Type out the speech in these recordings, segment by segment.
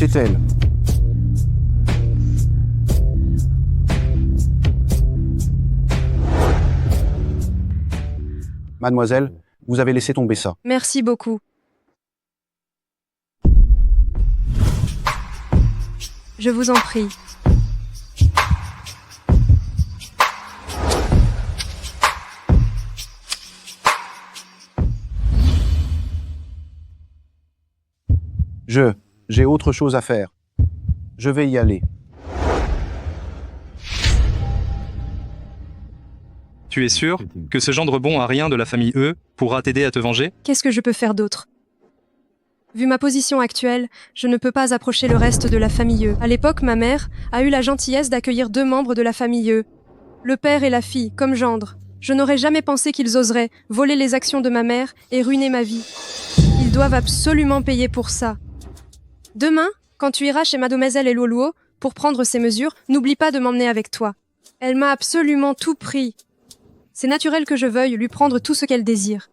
c'est elle. Mademoiselle, vous avez laissé tomber ça. Merci beaucoup. Je vous en prie. J'ai autre chose à faire. Je vais y aller. Tu es sûr que ce gendre bon à rien de la famille E pourra t'aider à te venger? Qu'est-ce que je peux faire d'autre? Vu ma position actuelle, je ne peux pas approcher le reste de la famille E. À l'époque, ma mère a eu la gentillesse d'accueillir 2 membres de la famille E. Le père et la fille, comme gendre. Je n'aurais jamais pensé qu'ils oseraient voler les actions de ma mère et ruiner ma vie. Ils doivent absolument payer pour ça. Demain, quand tu iras chez mademoiselle Eluoluo pour prendre ces mesures, n'oublie pas de m'emmener avec toi. Elle m'a absolument tout pris. C'est naturel que je veuille lui prendre tout ce qu'elle désire.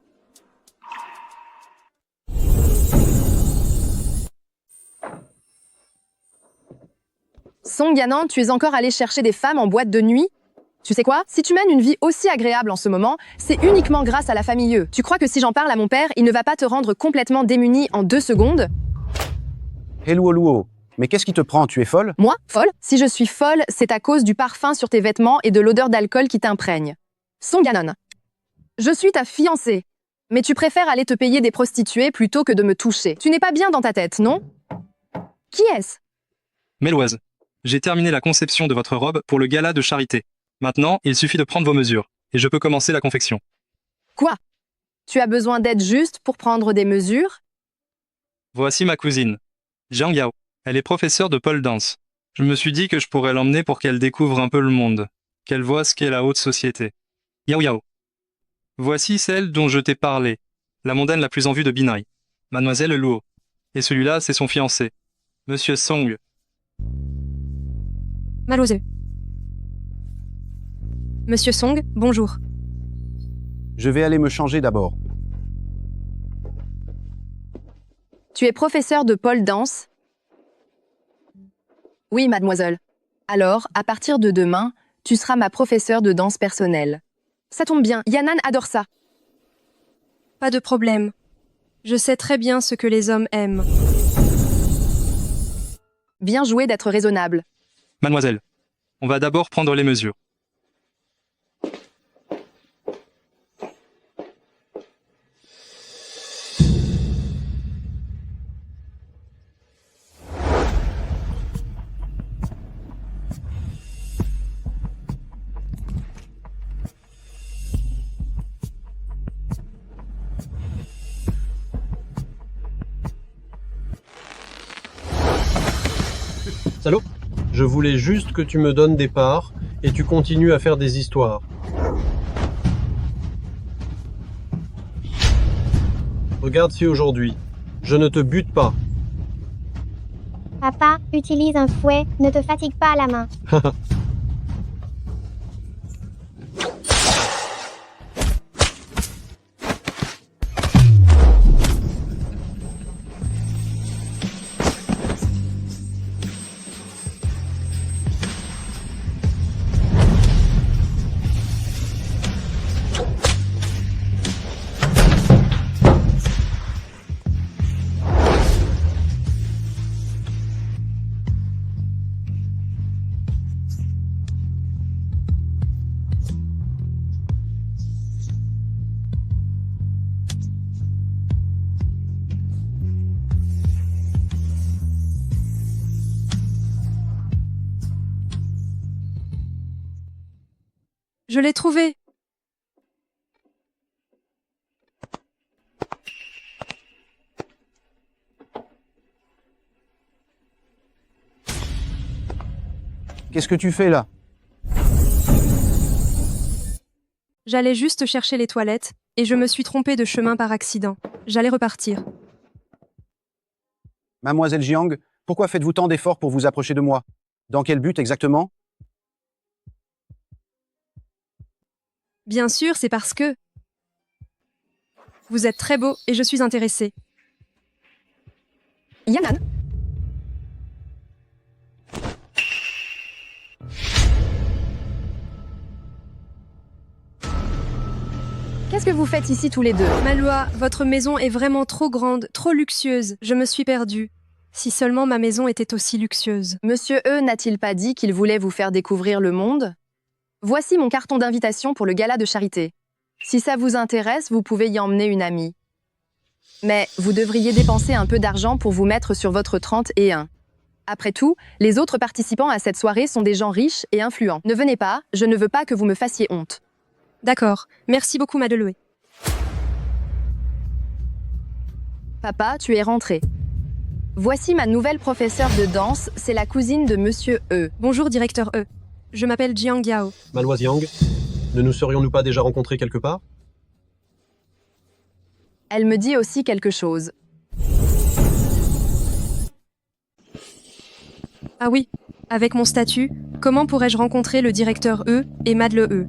Song Yanan, tu es encore allé chercher des femmes en boîte de nuit? Tu sais quoi? Si tu mènes une vie aussi agréable en ce moment, c'est uniquement grâce à la famille E. Tu crois que si j'en parle à mon père, il ne va pas te rendre complètement démuni en 2 secondes? Eluoluo, mais qu'est-ce qui te prend? Tu es folle? Moi? Folle? Si je suis folle, c'est à cause du parfum sur tes vêtements et de l'odeur d'alcool qui t'imprègne. Song Yanan, je suis ta fiancée, mais tu préfères aller te payer des prostituées plutôt que de me toucher. Tu n'es pas bien dans ta tête, non? Qui est-ce? Méloise, j'ai terminé la conception de votre robe pour le gala de charité. Maintenant, il suffit de prendre vos mesures, et je peux commencer la confection. Quoi? Tu as besoin d'aide juste pour prendre des mesures? Voici ma cousine, Jiang Yao. Elle est professeure de pole dance. Je me suis dit que je pourrais l'emmener pour qu'elle découvre un peu le monde, qu'elle voie ce qu'est la haute société. Yao Yao. Voici celle dont je t'ai parlé, la mondaine la plus en vue de Binai, Mademoiselle Luo. Et celui-là, c'est son fiancé, Monsieur Song. Maloseux. Monsieur Song, bonjour. Je vais aller me changer d'abord. Tu es professeur de pole dance? Oui, mademoiselle. Alors, à partir de demain, tu seras ma professeure de danse personnelle. Ça tombe bien, Yanan adore ça. Pas de problème. Je sais très bien ce que les hommes aiment. Bien joué d'être raisonnable. Mademoiselle, on va d'abord prendre les mesures. Salaud, je voulais juste que tu me donnes des parts et tu continues à faire des histoires. Regarde si aujourd'hui, je ne te bute pas. Papa, utilise un fouet, ne te fatigue pas à la main. Je l'ai trouvé. Qu'est-ce que tu fais là? J'allais juste chercher les toilettes, et je me suis trompée de chemin par accident. J'allais repartir. Mademoiselle Jiang, pourquoi faites-vous tant d'efforts pour vous approcher de moi? Dans quel but exactement? Bien sûr, c'est parce que... Vous êtes très beau et je suis intéressée. Yanan, Qu'est-ce que vous faites ici tous les deux? Malwa, votre maison est vraiment trop grande, trop luxueuse. Je me suis perdue. Si seulement ma maison était aussi luxueuse. Monsieur E n'a-t-il pas dit qu'il voulait vous faire découvrir le monde? Voici mon carton d'invitation pour le gala de charité. Si ça vous intéresse, vous pouvez y emmener une amie. Mais vous devriez dépenser un peu d'argent pour vous mettre sur votre 31. Après tout, les autres participants à cette soirée sont des gens riches et influents. Ne venez pas, je ne veux pas que vous me fassiez honte. D'accord. Merci beaucoup, Madeloué. Papa, tu es rentré. Voici ma nouvelle professeure de danse, c'est la cousine de Monsieur E. Bonjour, directeur E. Je m'appelle Jiang Yao. Malwa Yang, ne nous serions-nous pas déjà rencontrés quelque part? Elle me dit aussi quelque chose. Ah oui, avec mon statut, comment pourrais-je rencontrer le directeur E et Madle E?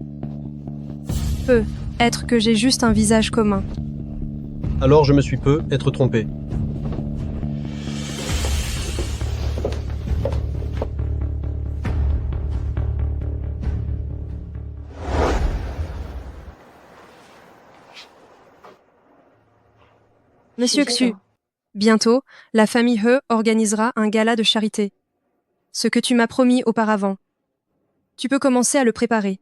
Peut-être que j'ai juste un visage commun. Alors je me suis peu être trompé. Monsieur Xu, bientôt, la famille He organisera un gala de charité. Ce que tu m'as promis auparavant. Tu peux commencer à le préparer.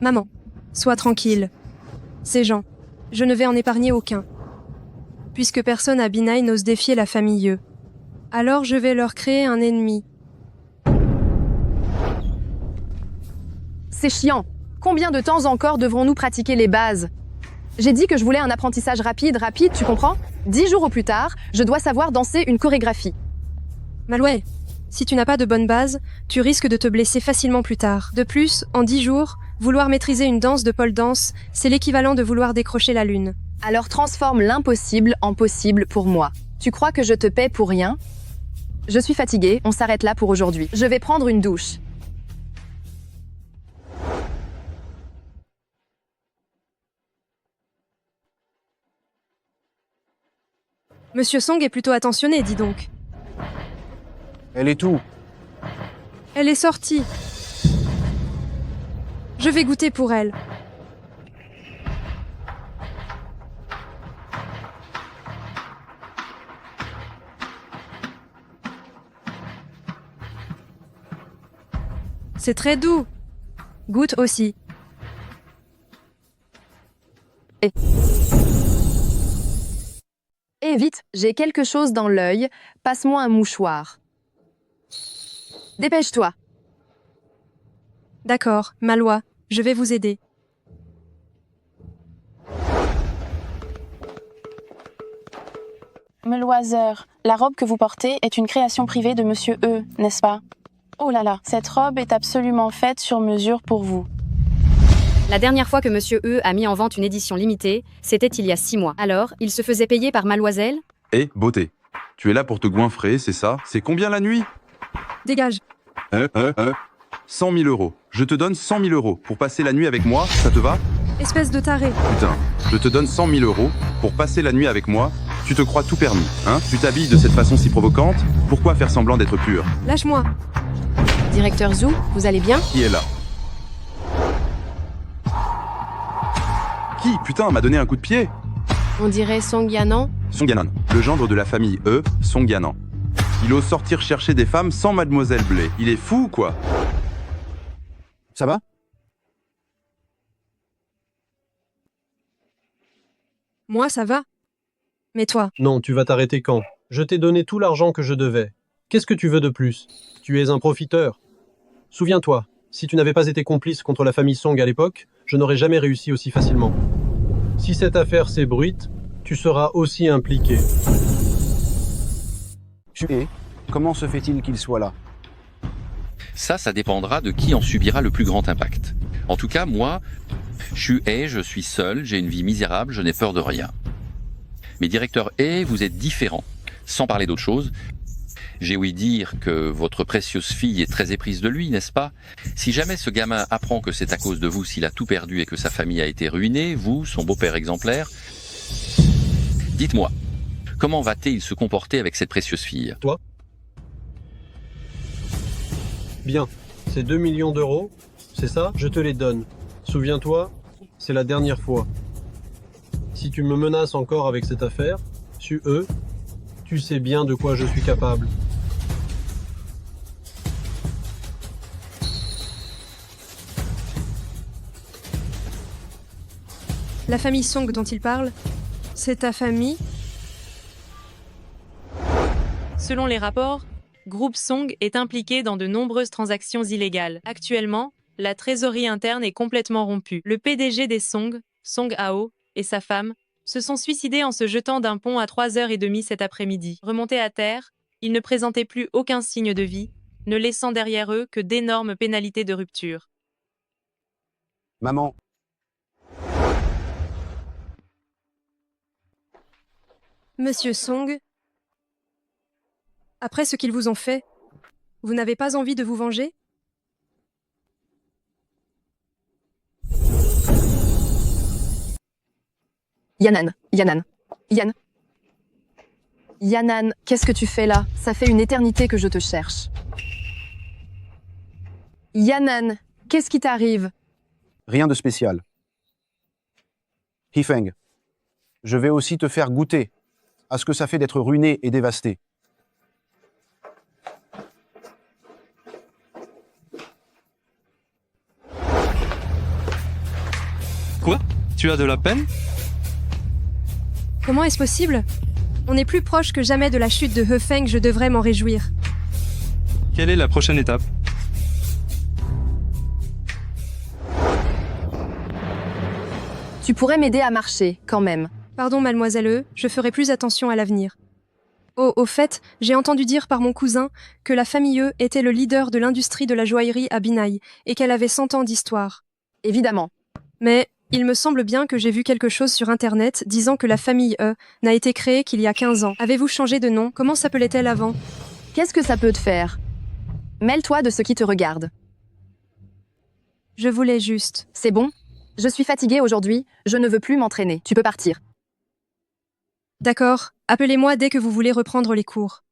Maman, sois tranquille. Ces gens, je ne vais en épargner aucun. Puisque personne à Binai n'ose défier la famille He. Alors je vais leur créer un ennemi. C'est chiant. Combien de temps encore devrons-nous pratiquer les bases? J'ai dit que je voulais un apprentissage rapide, tu comprends? 10 jours au plus tard, je dois savoir danser une chorégraphie. Maloué, si tu n'as pas de bonne base, tu risques de te blesser facilement plus tard. De plus, en 10 jours, vouloir maîtriser une danse de pole dance, c'est l'équivalent de vouloir décrocher la lune. Alors transforme l'impossible en possible pour moi. Tu crois que je te paie pour rien? Je suis fatiguée, on s'arrête là pour aujourd'hui. Je vais prendre une douche. Monsieur Song est plutôt attentionné, dis donc. Elle est où? Elle est sortie. Je vais goûter pour elle. C'est très doux. Goûte aussi. Et vite, j'ai quelque chose dans l'œil. Passe-moi un mouchoir. Dépêche-toi. D'accord, Malwa, je vais vous aider. Meloiseur, la robe que vous portez est une création privée de Monsieur E, n'est-ce pas? Oh là là, cette robe est absolument faite sur mesure pour vous. La dernière fois que Monsieur E a mis en vente une édition limitée, c'était il y a 6 mois. Alors, il se faisait payer par Mademoiselle? Hé, beauté, tu es là pour te goinfrer, c'est ça? C'est combien la nuit? Dégage. 100 000 euros. Je te donne 100 000 euros pour passer la nuit avec moi, ça te va? Espèce de taré. Putain, je te donne 100 000 euros pour passer la nuit avec moi. Tu te crois tout permis, hein? Tu t'habilles de cette façon si provocante? Pourquoi faire semblant d'être pur? Lâche-moi. Directeur Zhu, vous allez bien? Qui est là? Qui, putain, m'a donné un coup de pied? On dirait Song Yanan. Song Yanan, le gendre de la famille E, Song Yanan. Il ose sortir chercher des femmes sans Mademoiselle Blé. Il est fou, quoi? Ça va? Moi, ça va. Mais toi, Non, tu vas t'arrêter quand? Je t'ai donné tout l'argent que je devais. Qu'est-ce que tu veux de plus? Tu es un profiteur. Souviens-toi, si tu n'avais pas été complice contre la famille Song à l'époque, je n'aurais jamais réussi aussi facilement. Si cette affaire s'ébruite, tu seras aussi impliqué. Et comment se fait-il qu'il soit là? Ça dépendra de qui en subira le plus grand impact. En tout cas, moi, je suis seul, j'ai une vie misérable, je n'ai peur de rien. Mais directeur E, vous êtes différent. Sans parler d'autre chose, j'ai ouï dire que votre précieuse fille est très éprise de lui, n'est-ce pas? Si jamais ce gamin apprend que c'est à cause de vous s'il a tout perdu et que sa famille a été ruinée, vous, son beau-père exemplaire, dites-moi, comment va-t-il se comporter avec cette précieuse fille? Bien. C'est 2 millions d'euros. C'est ça? Je te les donne. Souviens-toi, c'est la dernière fois. Si tu me menaces encore avec cette affaire, tu sais bien de quoi je suis capable. La famille Song dont il parle, c'est ta famille? Selon les rapports, Groupe Song est impliqué dans de nombreuses transactions illégales. Actuellement, la trésorerie interne est complètement rompue. Le PDG des Song, Song Ao, et sa femme se sont suicidés en se jetant d'un pont à 3h30 cet après-midi. Remontés à terre, ils ne présentaient plus aucun signe de vie, ne laissant derrière eux que d'énormes pénalités de rupture. Maman, Monsieur Song, après ce qu'ils vous ont fait, vous n'avez pas envie de vous venger? Yanan, qu'est-ce que tu fais là? Ça fait une éternité que je te cherche. Yanan, qu'est-ce qui t'arrive? rien de spécial. Hifeng, je vais aussi te faire goûter à ce que ça fait d'être ruiné et dévasté. Quoi? Tu as de la peine? Comment est-ce possible? On est plus proche que jamais de la chute de Hefeng, je devrais m'en réjouir. Quelle est la prochaine étape? Tu pourrais m'aider à marcher, quand même. Pardon, mademoiselle E, je ferai plus attention à l'avenir. Oh, au fait, j'ai entendu dire par mon cousin que la famille E était le leader de l'industrie de la joaillerie à Binai et qu'elle avait 100 ans d'histoire. Évidemment. Mais il me semble bien que j'ai vu quelque chose sur Internet disant que la famille E n'a été créée qu'il y a 15 ans. Avez-vous changé de nom? Comment s'appelait-elle avant? Qu'est-ce que ça peut te faire? Mêle-toi de ce qui te regarde. Je voulais juste. C'est bon? Je suis fatiguée aujourd'hui, je ne veux plus m'entraîner. Tu peux partir. D'accord, appelez-moi dès que vous voulez reprendre les cours.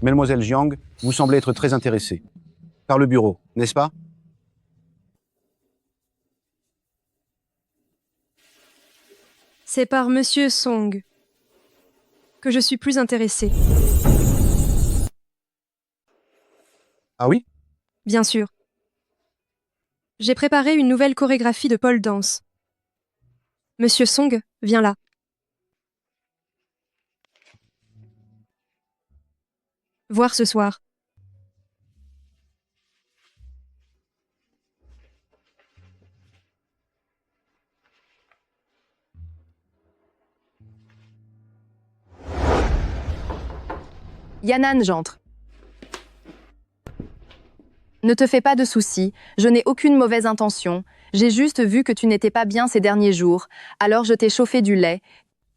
Mademoiselle Jiang, vous semblez être très intéressée. Par le bureau, n'est-ce pas? C'est par Monsieur Song que je suis plus intéressée. Ah oui? Bien sûr. J'ai préparé une nouvelle chorégraphie de pole dance. Monsieur Song, viens là. Voir ce soir. Yanan, j'entre. Ne te fais pas de soucis, je n'ai aucune mauvaise intention. J'ai juste vu que tu n'étais pas bien ces derniers jours, alors je t'ai chauffé du lait.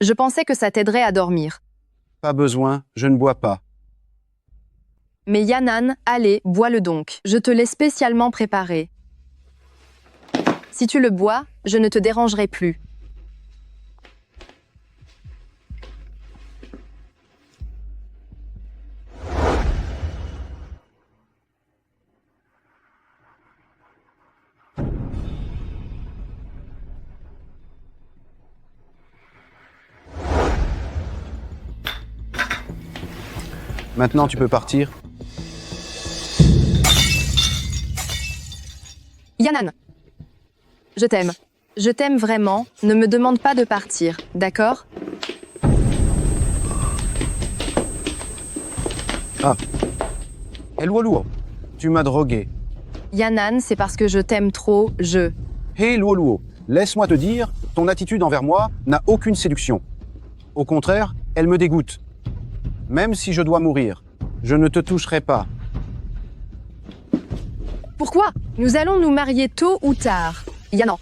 Je pensais que ça t'aiderait à dormir. Pas besoin, je ne bois pas. Mais Yanan, allez, bois-le donc. Je te l'ai spécialement préparé. Si tu le bois, je ne te dérangerai plus. Maintenant, tu peux partir. Yanan, je t'aime. Je t'aime vraiment, ne me demande pas de partir, d'accord? Ah. Hé Luoluo, tu m'as drogué. Yanan, c'est parce que je t'aime trop, Hé Luoluo, laisse-moi te dire, ton attitude envers moi n'a aucune séduction. Au contraire, elle me dégoûte. Même si je dois mourir, je ne te toucherai pas. Pourquoi? Nous allons nous marier tôt ou tard. Yanan.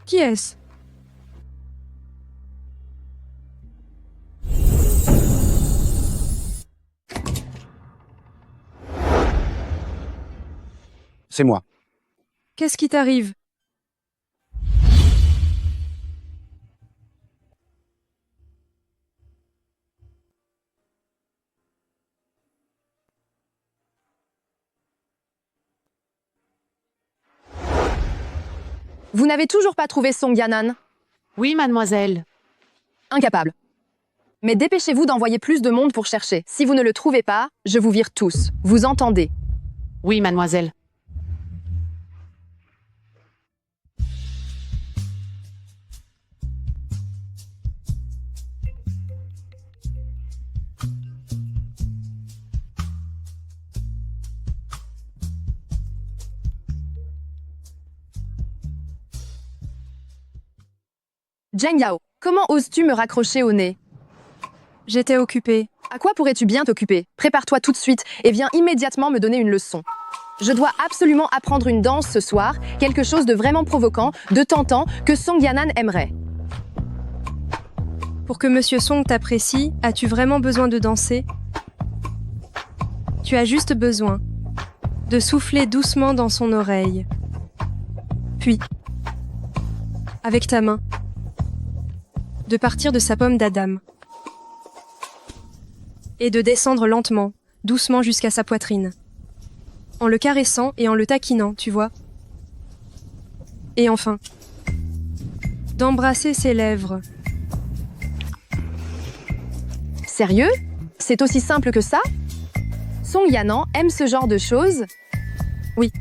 Qui est-ce? c'est moi. Qu'est-ce qui t'arrive? Vous n'avez toujours pas trouvé Song Yanan? Oui, mademoiselle. Incapable. Mais dépêchez-vous d'envoyer plus de monde pour chercher. Si vous ne le trouvez pas, je vous vire tous. Vous entendez? Oui, mademoiselle. Zheng Yao, comment oses-tu me raccrocher au nez? J'étais occupée. À quoi pourrais-tu bien t'occuper? Prépare-toi tout de suite et viens immédiatement me donner une leçon. Je dois absolument apprendre une danse ce soir, quelque chose de vraiment provoquant, de tentant, que Song Yanan aimerait. Pour que Monsieur Song t'apprécie, as-tu vraiment besoin de danser? Tu as juste besoin de souffler doucement dans son oreille. Puis, avec ta main, de partir de sa pomme d'Adam. Et de descendre lentement, doucement jusqu'à sa poitrine. En le caressant et en le taquinant, tu vois. Et enfin, d'embrasser ses lèvres. Sérieux? C'est aussi simple que ça? Song Yanan aime ce genre de choses? Oui.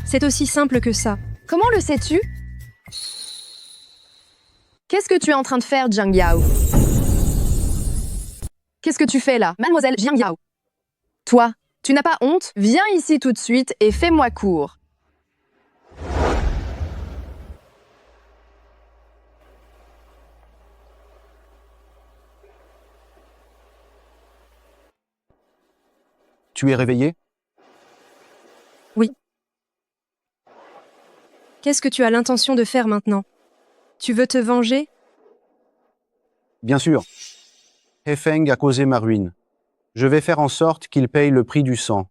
C'est aussi simple que ça. Comment le sais-tu? Qu'est-ce que tu es en train de faire, Zheng Yao? Qu'est-ce que tu fais là, mademoiselle Zheng Yao? Toi, tu n'as pas honte? Viens ici tout de suite et fais-moi court. Tu es réveillé? Oui. Qu'est-ce que tu as l'intention de faire maintenant? Tu veux te venger? Bien sûr. He Feng a causé ma ruine. Je vais faire en sorte qu'il paye le prix du sang.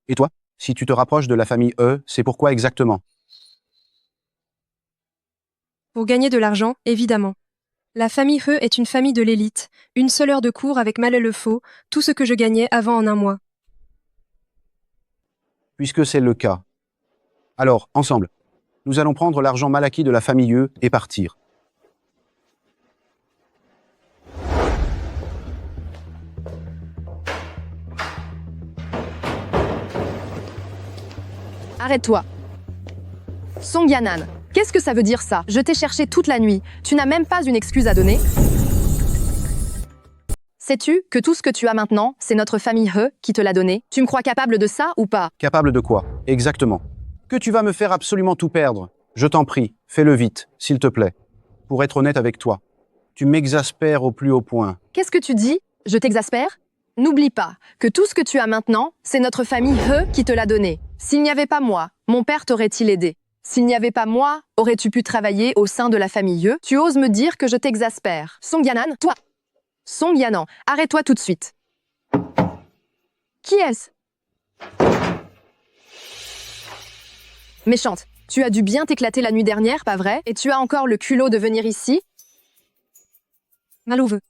Et toi, si tu te rapproches de la famille E, c'est pourquoi exactement? Pour gagner de l'argent, évidemment. La famille He est une famille de l'élite, une seule heure de cours avec Malais le Faux, tout ce que je gagnais avant en un mois. Puisque c'est le cas. Alors, ensemble, nous allons prendre l'argent mal acquis de la famille E et partir. Arrête-toi. Song Yanan, qu'est-ce que ça veut dire ça? Je t'ai cherché toute la nuit. Tu n'as même pas une excuse à donner? Sais-tu que tout ce que tu as maintenant, c'est notre famille He qui te l'a donné? Tu me crois capable de ça ou pas? Capable de quoi? Exactement. Que tu vas me faire absolument tout perdre. Je t'en prie, fais-le vite, s'il te plaît. Pour être honnête avec toi, tu m'exaspères au plus haut point. Qu'est-ce que tu dis? Je t'exaspère? N'oublie pas que tout ce que tu as maintenant, c'est notre famille He qui te l'a donné. S'il n'y avait pas moi, mon père t'aurait-il aidé? S'il n'y avait pas moi, aurais-tu pu travailler au sein de la famille He? Tu oses me dire que je t'exaspère? Song Yanan, toi! Song Yanan, arrête-toi tout de suite. Qui est-ce? Méchante, tu as dû bien t'éclater la nuit dernière, pas vrai? Et tu as encore le culot de venir ici? Malouve.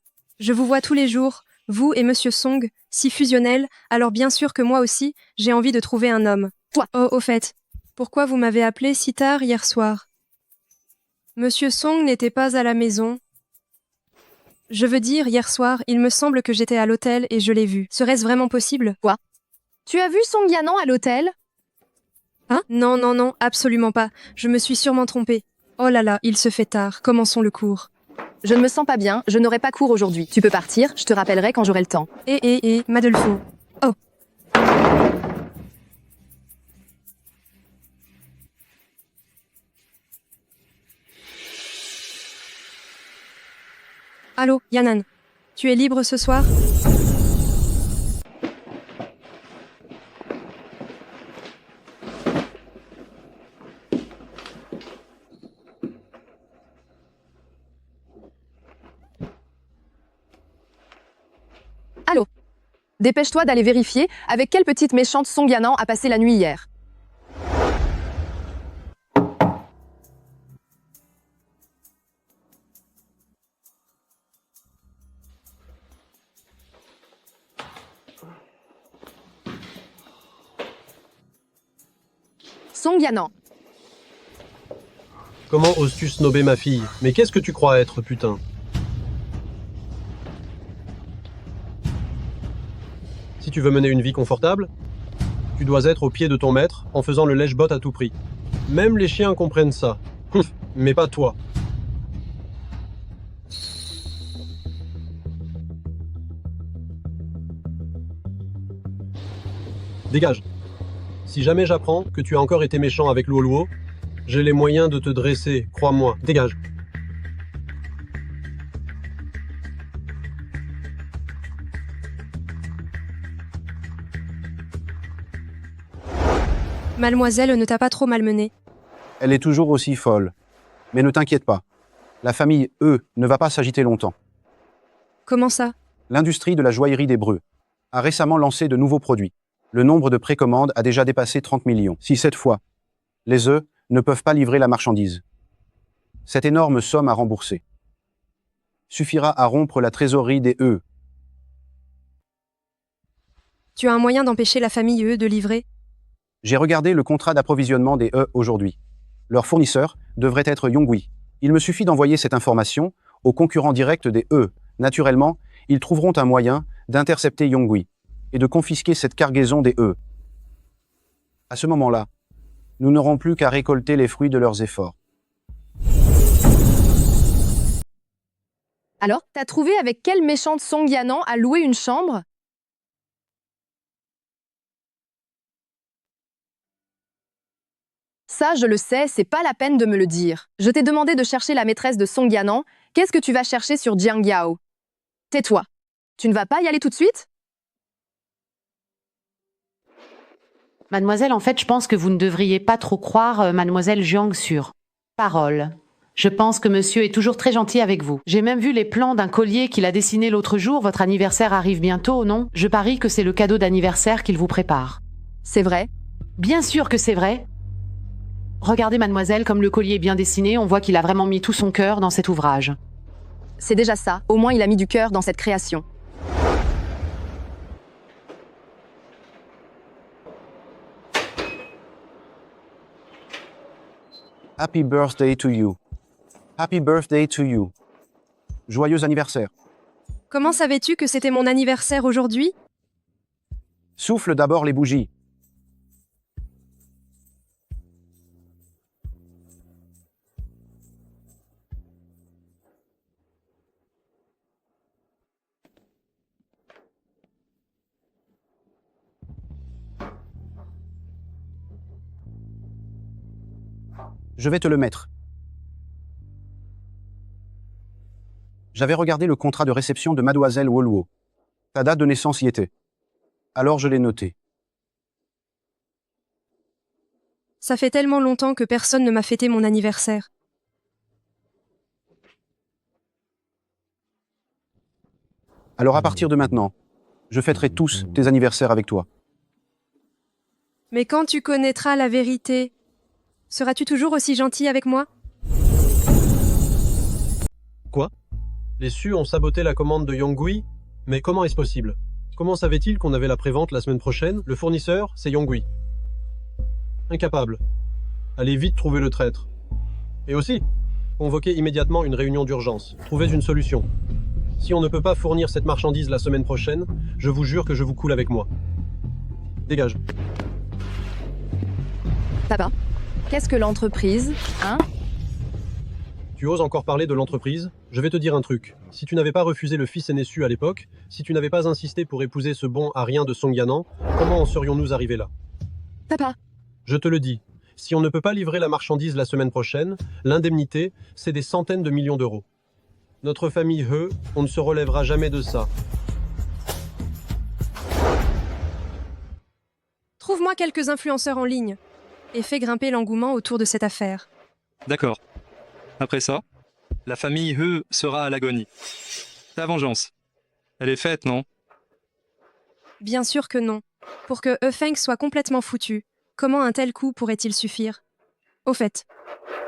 Je vous vois tous les jours, vous et Monsieur Song, si fusionnels, alors bien sûr que moi aussi, j'ai envie de trouver un homme. Toi. Oh, au fait, pourquoi vous m'avez appelé si tard hier soir? Monsieur Song n'était pas à la maison. Je veux dire, hier soir, il me semble que j'étais à l'hôtel et je l'ai vu. Serait-ce vraiment possible? Quoi? Tu as vu Song Yanan à l'hôtel? Hein? Non, non, non, absolument pas. Je me suis sûrement trompée. Oh là là, il se fait tard. Commençons le cours. Je ne me sens pas bien, je n'aurai pas cours aujourd'hui. Tu peux partir, je te rappellerai quand j'aurai le temps. Madelfo. Oh. Allô, Yanan. Tu es libre ce soir? Allô? Dépêche-toi d'aller vérifier avec quelle petite méchante Song Yanan a passé la nuit hier. Song Yanan. Comment oses-tu snober ma fille? Mais qu'est-ce que tu crois être, putain? Si tu veux mener une vie confortable, tu dois être au pied de ton maître en faisant le lèche-botte à tout prix. Même les chiens comprennent ça. Mais pas toi. Dégage. Si jamais j'apprends que tu as encore été méchant avec Luoluo, j'ai les moyens de te dresser, crois-moi. Dégage. Mademoiselle ne t'a pas trop malmenée. Elle est toujours aussi folle. Mais ne t'inquiète pas. La famille E ne va pas s'agiter longtemps. Comment ça? L'industrie de la joaillerie des Breux a récemment lancé de nouveaux produits. Le nombre de précommandes a déjà dépassé 30 millions. Si cette fois, les E ne peuvent pas livrer la marchandise, cette énorme somme à rembourser suffira à rompre la trésorerie des E. Tu as un moyen d'empêcher la famille E de livrer? J'ai regardé le contrat d'approvisionnement des E aujourd'hui. Leur fournisseur devrait être Yongui. Il me suffit d'envoyer cette information aux concurrents directs des E. Naturellement, ils trouveront un moyen d'intercepter Yongui et de confisquer cette cargaison des E. À ce moment-là, nous n'aurons plus qu'à récolter les fruits de leurs efforts. Alors, t'as trouvé avec quelle méchante Song Yanan à louer une chambre? Ça, je le sais, c'est pas la peine de me le dire. Je t'ai demandé de chercher la maîtresse de Song Yanan. Qu'est-ce que tu vas chercher sur Jiangyao? Tais-toi. Tu ne vas pas y aller tout de suite? Mademoiselle, en fait, je pense que vous ne devriez pas trop croire Mademoiselle Jiang sur parole. Je pense que monsieur est toujours très gentil avec vous. J'ai même vu les plans d'un collier qu'il a dessiné l'autre jour. Votre anniversaire arrive bientôt, non? Je parie que c'est le cadeau d'anniversaire qu'il vous prépare. C'est vrai? Bien sûr que c'est vrai. Regardez, mademoiselle, comme le collier est bien dessiné, on voit qu'il a vraiment mis tout son cœur dans cet ouvrage. C'est déjà ça. Au moins, il a mis du cœur dans cette création. Happy birthday to you. Happy birthday to you. Joyeux anniversaire. Comment savais-tu que c'était mon anniversaire aujourd'hui? Souffle d'abord les bougies. Je vais te le mettre. J'avais regardé le contrat de réception de Mademoiselle Luoluo. Ta date de naissance y était. Alors je l'ai noté. Ça fait tellement longtemps que personne ne m'a fêté mon anniversaire. Alors à partir de maintenant, je fêterai tous tes anniversaires avec toi. Mais quand tu connaîtras la vérité, seras-tu toujours aussi gentil avec moi? Quoi? Les Su ont saboté la commande de Yongui? Mais comment est-ce possible? Comment savait-il qu'on avait la prévente la semaine prochaine? Le fournisseur, c'est Yongui. Incapable. Allez vite trouver le traître. Et aussi, convoquez immédiatement une réunion d'urgence. Trouvez une solution. Si on ne peut pas fournir cette marchandise la semaine prochaine, je vous jure que je vous coule avec moi. Dégage. Papa, qu'est-ce que l'entreprise, hein? Tu oses encore parler de l'entreprise? Je vais te dire un truc. Si tu n'avais pas refusé le fils aîné Su à l'époque, si tu n'avais pas insisté pour épouser ce bon à rien de Song Yanan, comment en serions-nous arrivés là? Papa. Je te le dis, si on ne peut pas livrer la marchandise la semaine prochaine, l'indemnité, c'est des centaines de millions d'euros. Notre famille He, on ne se relèvera jamais de ça. Trouve-moi quelques influenceurs en ligne et fais grimper l'engouement autour de cette affaire. D'accord. Après ça, la famille He sera à l'agonie. Ta vengeance. Elle est faite, non? Bien sûr que non. Pour que Feng soit complètement foutu, comment un tel coup pourrait-il suffire? Au fait,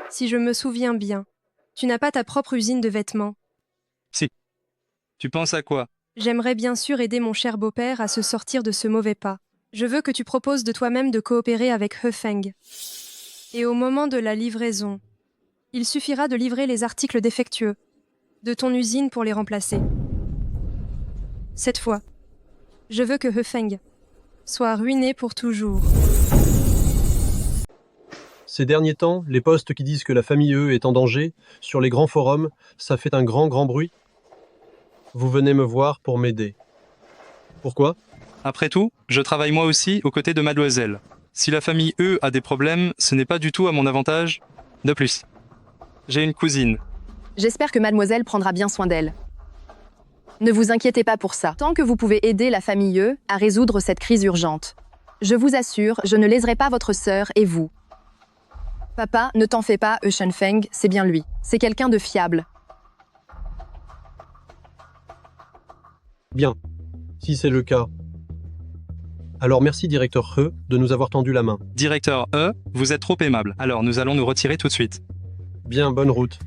si je me souviens bien, tu n'as pas ta propre usine de vêtements. Si. Tu penses à quoi? J'aimerais bien sûr aider mon cher beau-père à se sortir de ce mauvais pas. Je veux que tu proposes de toi-même de coopérer avec He Feng. Et au moment de la livraison, il suffira de livrer les articles défectueux de ton usine pour les remplacer. Cette fois, je veux que Hefeng soit ruiné pour toujours. Ces derniers temps, les posts qui disent que la famille E est en danger, sur les grands forums, ça fait un grand bruit. Vous venez me voir pour m'aider. Pourquoi? Après tout, je travaille moi aussi aux côtés de mademoiselle. Si la famille E a des problèmes, ce n'est pas du tout à mon avantage. De plus, j'ai une cousine. J'espère que mademoiselle prendra bien soin d'elle. Ne vous inquiétez pas pour ça. Tant que vous pouvez aider la famille E à résoudre cette crise urgente. Je vous assure, je ne léserai pas votre sœur et vous. Papa, ne t'en fais pas, Shenfeng, c'est bien lui. C'est quelqu'un de fiable. Bien, si c'est le cas. Alors merci, directeur He, de nous avoir tendu la main. Directeur E, vous êtes trop aimable. Alors nous allons nous retirer tout de suite. Bien, bonne route.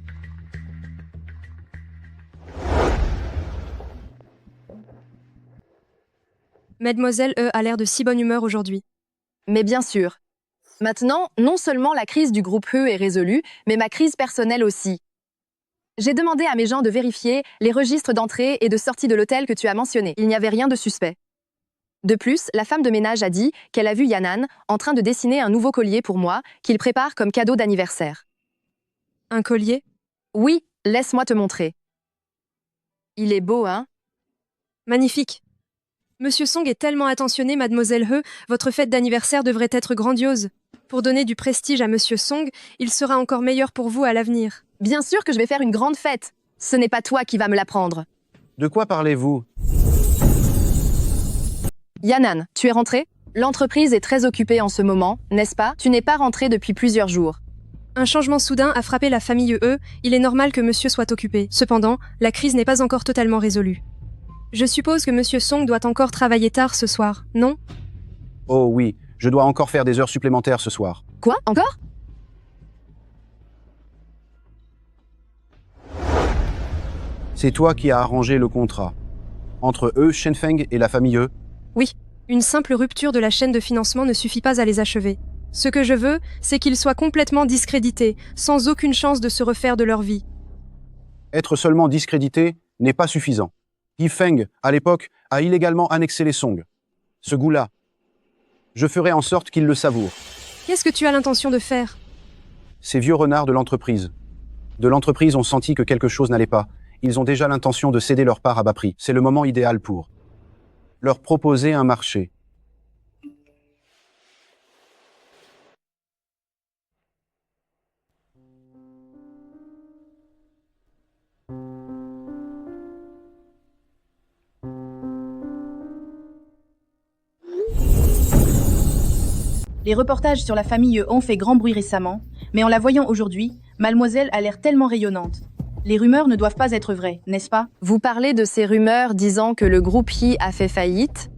Mademoiselle E a l'air de si bonne humeur aujourd'hui. Mais bien sûr. Maintenant, non seulement la crise du groupe E est résolue, mais ma crise personnelle aussi. J'ai demandé à mes gens de vérifier les registres d'entrée et de sortie de l'hôtel que tu as mentionnés. Il n'y avait rien de suspect. De plus, la femme de ménage a dit qu'elle a vu Yanan en train de dessiner un nouveau collier pour moi qu'il prépare comme cadeau d'anniversaire. Un collier? Oui, laisse-moi te montrer. Il est beau, hein? Magnifique. Monsieur Song est tellement attentionné, mademoiselle He, votre fête d'anniversaire devrait être grandiose. Pour donner du prestige à Monsieur Song, il sera encore meilleur pour vous à l'avenir. Bien sûr que je vais faire une grande fête. Ce n'est pas toi qui vas me l'apprendre. De quoi parlez-vous? Yanan, tu es rentré? L'entreprise est très occupée en ce moment, n'est-ce pas? Tu n'es pas rentré depuis plusieurs jours. Un changement soudain a frappé la famille E, il est normal que monsieur soit occupé. Cependant, la crise n'est pas encore totalement résolue. Je suppose que monsieur Song doit encore travailler tard ce soir, non? Oh oui, je dois encore faire des heures supplémentaires ce soir. Quoi? Encore? C'est toi qui as arrangé le contrat. Entre eux, Shenfeng et la famille E. Oui, une simple rupture de la chaîne de financement ne suffit pas à les achever. Ce que je veux, c'est qu'ils soient complètement discrédités, sans aucune chance de se refaire de leur vie. Être seulement discrédité n'est pas suffisant. Hefeng, à l'époque, a illégalement annexé les Song. Ce goût-là, je ferai en sorte qu'il le savoure. Qu'est-ce que tu as l'intention de faire? Ces vieux renards de l'entreprise. De l'entreprise ont senti que quelque chose n'allait pas. Ils ont déjà l'intention de céder leur part à bas prix. C'est le moment idéal pour leur proposer un marché. Les reportages sur la famille ont fait grand bruit récemment, mais en la voyant aujourd'hui, mademoiselle a l'air tellement rayonnante. Les rumeurs ne doivent pas être vraies, n'est-ce pas? Vous parlez de ces rumeurs disant que le groupe Yi a fait faillite?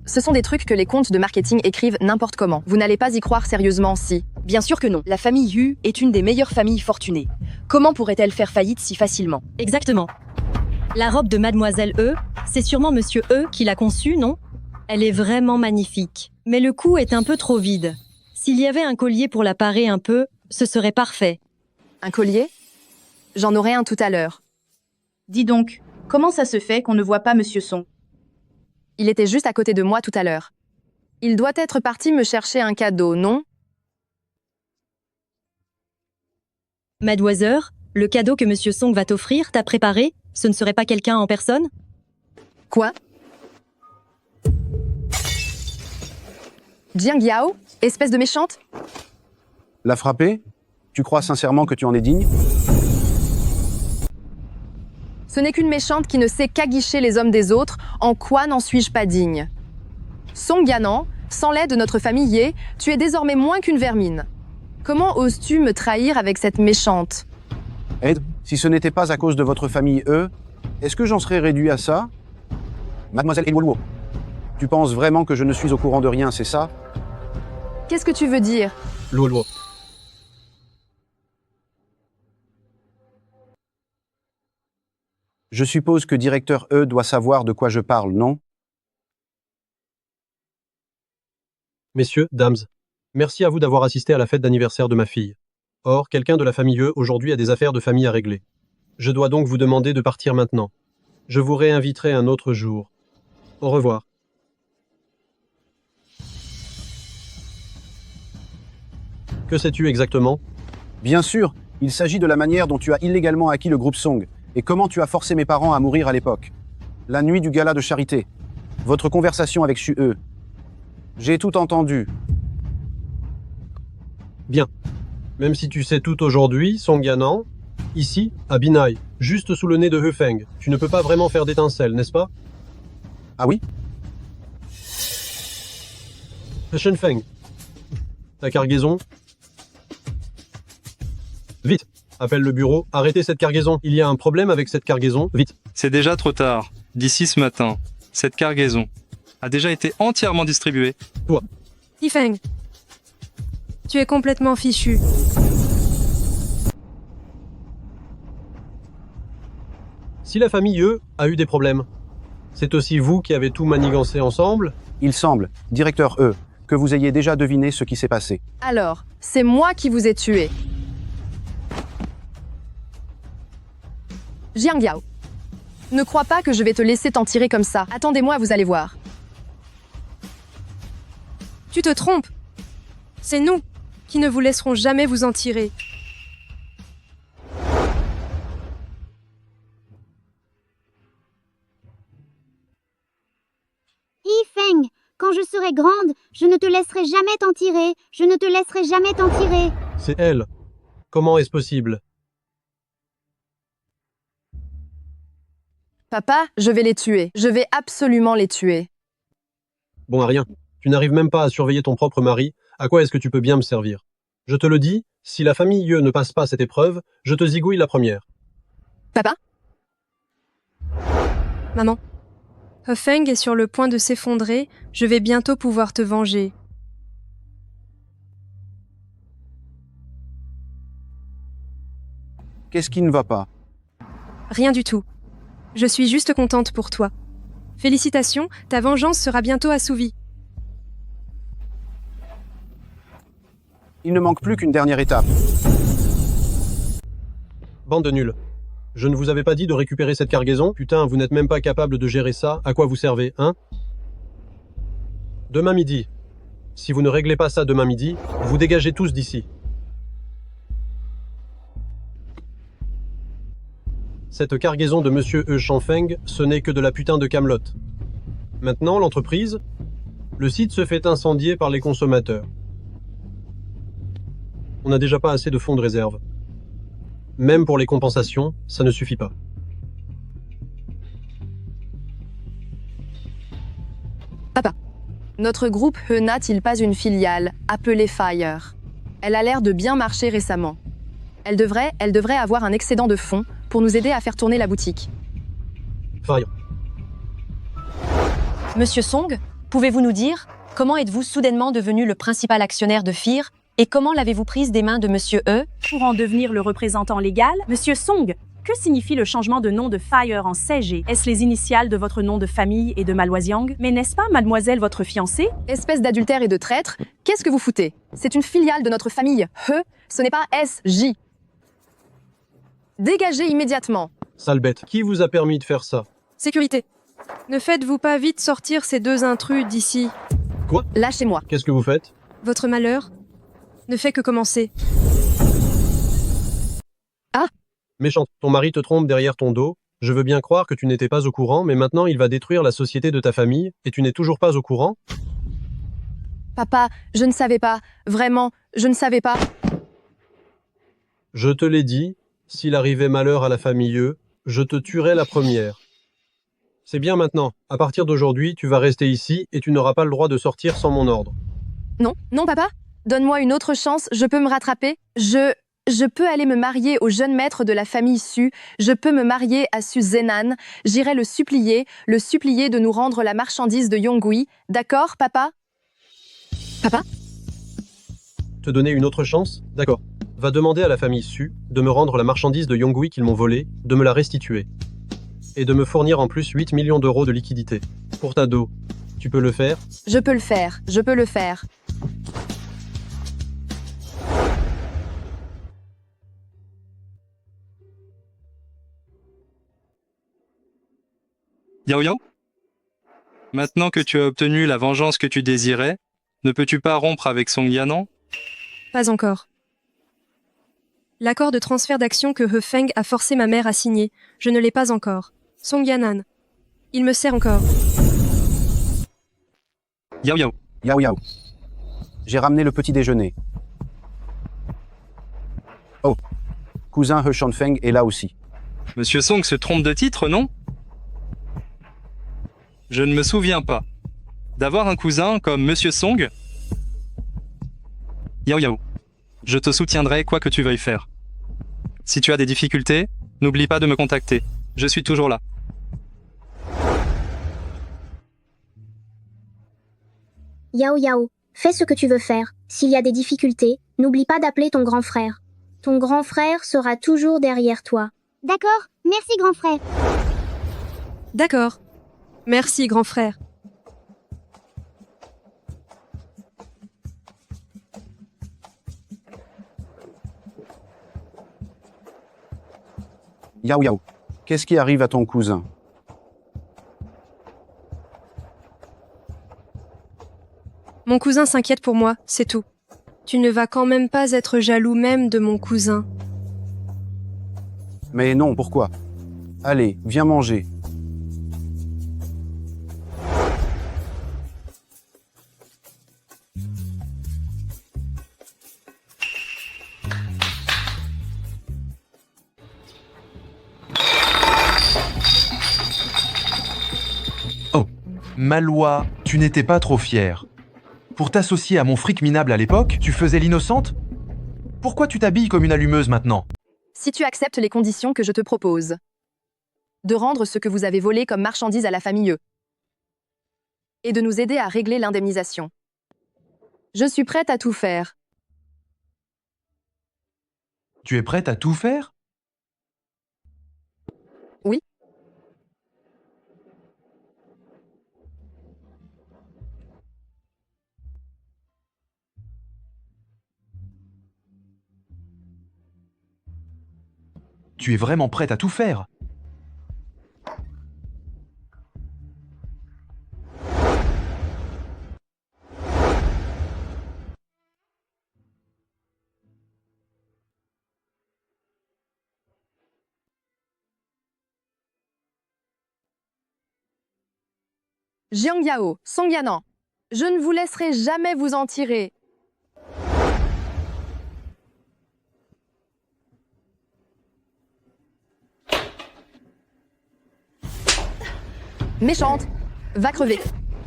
Ce sont des trucs que les comptes de marketing écrivent n'importe comment. Vous n'allez pas y croire sérieusement si... Bien sûr que non. La famille Yu est une des meilleures familles fortunées. Comment pourrait-elle faire faillite si facilement? Exactement. La robe de mademoiselle E, c'est sûrement monsieur E qui l'a conçue, non? Elle est vraiment magnifique. Mais le cou est un peu trop vide. S'il y avait un collier pour la parer un peu, ce serait parfait. Un collier? J'en aurai un tout à l'heure. Dis donc, comment ça se fait qu'on ne voit pas monsieur Song? Il était juste à côté de moi tout à l'heure. Il doit être parti me chercher un cadeau, non? Mademoiselle, le cadeau que monsieur Song va t'offrir, t'as préparé? Ce ne serait pas quelqu'un en personne? Quoi? Jiang Yao? Espèce de méchante? La frapper? Tu crois sincèrement que tu en es digne? Ce n'est qu'une méchante qui ne sait qu'aguicher les hommes des autres. En quoi n'en suis-je pas digne? Song Yanan, sans l'aide de notre famille Ye, tu es désormais moins qu'une vermine. Comment oses-tu me trahir avec cette méchante? Ed, si ce n'était pas à cause de votre famille E, est-ce que j'en serais réduit à ça? Mademoiselle Eluoluo, tu penses vraiment que je ne suis au courant de rien, c'est ça? Qu'est-ce que tu veux dire? Luoluo. Je suppose que directeur E doit savoir de quoi je parle, non? Messieurs, dames, Merci à vous d'avoir assisté à la fête d'anniversaire de ma fille. Or, quelqu'un de la famille E aujourd'hui a des affaires de famille à régler. Je dois donc vous demander de partir maintenant. Je vous réinviterai un autre jour. Au revoir. Que sais-tu exactement? Bien sûr, il s'agit de la manière dont tu as illégalement acquis le groupe Song et comment tu as forcé mes parents à mourir à l'époque. La nuit du gala de charité. Votre conversation avec Su-e. J'ai tout entendu. Bien. Même si tu sais tout aujourd'hui, Song Yanan, ici, à Binai, juste sous le nez de Hefeng, tu ne peux pas vraiment faire d'étincelles, n'est-ce pas? Ah oui? Shenfeng. La cargaison. Vite. Appelle le bureau. Arrêtez cette cargaison. Il y a un problème avec cette cargaison. Vite. C'est déjà trop tard. D'ici ce matin, cette cargaison a déjà été entièrement distribuée. Toi. Yifeng, tu es complètement fichu. Si la famille E a eu des problèmes, c'est aussi vous qui avez tout manigancé ensemble? Il semble, directeur E, que vous ayez déjà deviné ce qui s'est passé. Alors, c'est moi qui vous ai tué. Jiang Yao. Ne crois pas que je vais te laisser t'en tirer comme ça. Attendez-moi, vous allez voir. Tu te trompes. C'est nous qui ne vous laisserons jamais vous en tirer. Yifeng, quand je serai grande, je ne te laisserai jamais t'en tirer. Je ne te laisserai jamais t'en tirer. C'est elle. Comment est-ce possible? Papa, je vais les tuer. Je vais absolument les tuer. Bon à rien. Tu n'arrives même pas à surveiller ton propre mari. À quoi est-ce que tu peux bien me servir? Je te le dis, si la famille Ye ne passe pas cette épreuve, je te zigouille la première. Papa? Maman, Hefeng est sur le point de s'effondrer. Je vais bientôt pouvoir te venger. Qu'est-ce qui ne va pas? Rien du tout. Je suis juste contente pour toi. Félicitations, ta vengeance sera bientôt assouvie. Il ne manque plus qu'une dernière étape. Bande de nuls. Je ne vous avais pas dit de récupérer cette cargaison? Putain, vous n'êtes même pas capable de gérer ça. À quoi vous servez, hein? Demain midi. Si vous ne réglez pas ça demain midi, vous dégagez tous d'ici. Cette cargaison de Monsieur E. Shenfeng, ce n'est que de la putain de camelote. Maintenant, l'entreprise, le site se fait incendier par les consommateurs. On n'a déjà pas assez de fonds de réserve. Même pour les compensations, ça ne suffit pas. Papa, notre groupe He n'a-t-il pas une filiale appelée Fire? Elle a l'air de bien marcher récemment. Elle devrait avoir un excédent de fonds pour nous aider à faire tourner la boutique. Fire. Monsieur Song, pouvez-vous nous dire comment êtes-vous soudainement devenu le principal actionnaire de FIR et comment l'avez-vous prise des mains de Monsieur E? Pour en devenir le représentant légal, Monsieur Song, que signifie le changement de nom de Fire en CG? Est-ce les initiales de votre nom de famille et de Maloisiang? Mais n'est-ce pas, mademoiselle, votre fiancée? Espèce d'adultère et de traître, qu'est-ce que vous foutez? C'est une filiale de notre famille He, ce n'est pas SJ. Dégagez immédiatement. Sale bête, qui vous a permis de faire ça? Sécurité. Ne faites-vous pas vite sortir ces deux intrus d'ici? Quoi? Lâchez-moi. Qu'est-ce que vous faites? Votre malheur ne fait que commencer. Ah! Méchante, ton mari te trompe derrière ton dos. Je veux bien croire que tu n'étais pas au courant, mais maintenant il va détruire la société de ta famille, et tu n'es toujours pas au courant? Papa, je ne savais pas. Vraiment, je ne savais pas. Je te l'ai dit, s'il arrivait malheur à la famille E, je te tuerai la première. C'est bien maintenant. À partir d'aujourd'hui, tu vas rester ici et tu n'auras pas le droit de sortir sans mon ordre. Non, non, papa. Donne-moi une autre chance, je peux me rattraper. Je peux aller me marier au jeune maître de la famille Su. Je peux me marier à Su Zenan. J'irai le supplier de nous rendre la marchandise de Yongui. D'accord, papa? Papa? Te donner une autre chance? D'accord. Va demander à la famille Su de me rendre la marchandise de Yongui qu'ils m'ont volée, de me la restituer. Et de me fournir en plus 8 millions d'euros de liquidité. Pour ta dot. Tu peux le faire? Je peux le faire, je peux le faire. Yao Yao? Maintenant que tu as obtenu la vengeance que tu désirais, ne peux-tu pas rompre avec Song Yanan? Pas encore. L'accord de transfert d'action que He Feng a forcé ma mère à signer, je ne l'ai pas encore. Song Yanan. Il me sert encore. Yao Yao. Yao Yao. J'ai ramené le petit déjeuner. Oh. Cousin He Shanfeng est là aussi. Monsieur Song se trompe de titre, non? Je ne me souviens pas. D'avoir un cousin comme Monsieur Song? Yao Yao. Je te soutiendrai quoi que tu veuilles faire. Si tu as des difficultés, n'oublie pas de me contacter. Je suis toujours là. Yao Yao, fais ce que tu veux faire. S'il y a des difficultés, n'oublie pas d'appeler ton grand frère. Ton grand frère sera toujours derrière toi. D'accord, merci grand frère. D'accord. Merci, grand frère. Yao Yao. Qu'est-ce qui arrive à ton cousin? Mon cousin s'inquiète pour moi, c'est tout. Tu ne vas quand même pas être jaloux même de mon cousin. Mais non, pourquoi? Allez, viens manger. Oh, Malwa, tu n'étais pas trop fière. Pour t'associer à mon fric minable à l'époque, tu faisais l'innocente? Pourquoi tu t'habilles comme une allumeuse maintenant? Si tu acceptes les conditions que je te propose. De rendre ce que vous avez volé comme marchandise à la famille E. Et de nous aider à régler l'indemnisation. Je suis prête à tout faire. Tu es prête à tout faire? Oui. Tu es vraiment prête à tout faire? Jiang Yao, Song Yanan, je ne vous laisserai jamais vous en tirer. Méchante, va crever.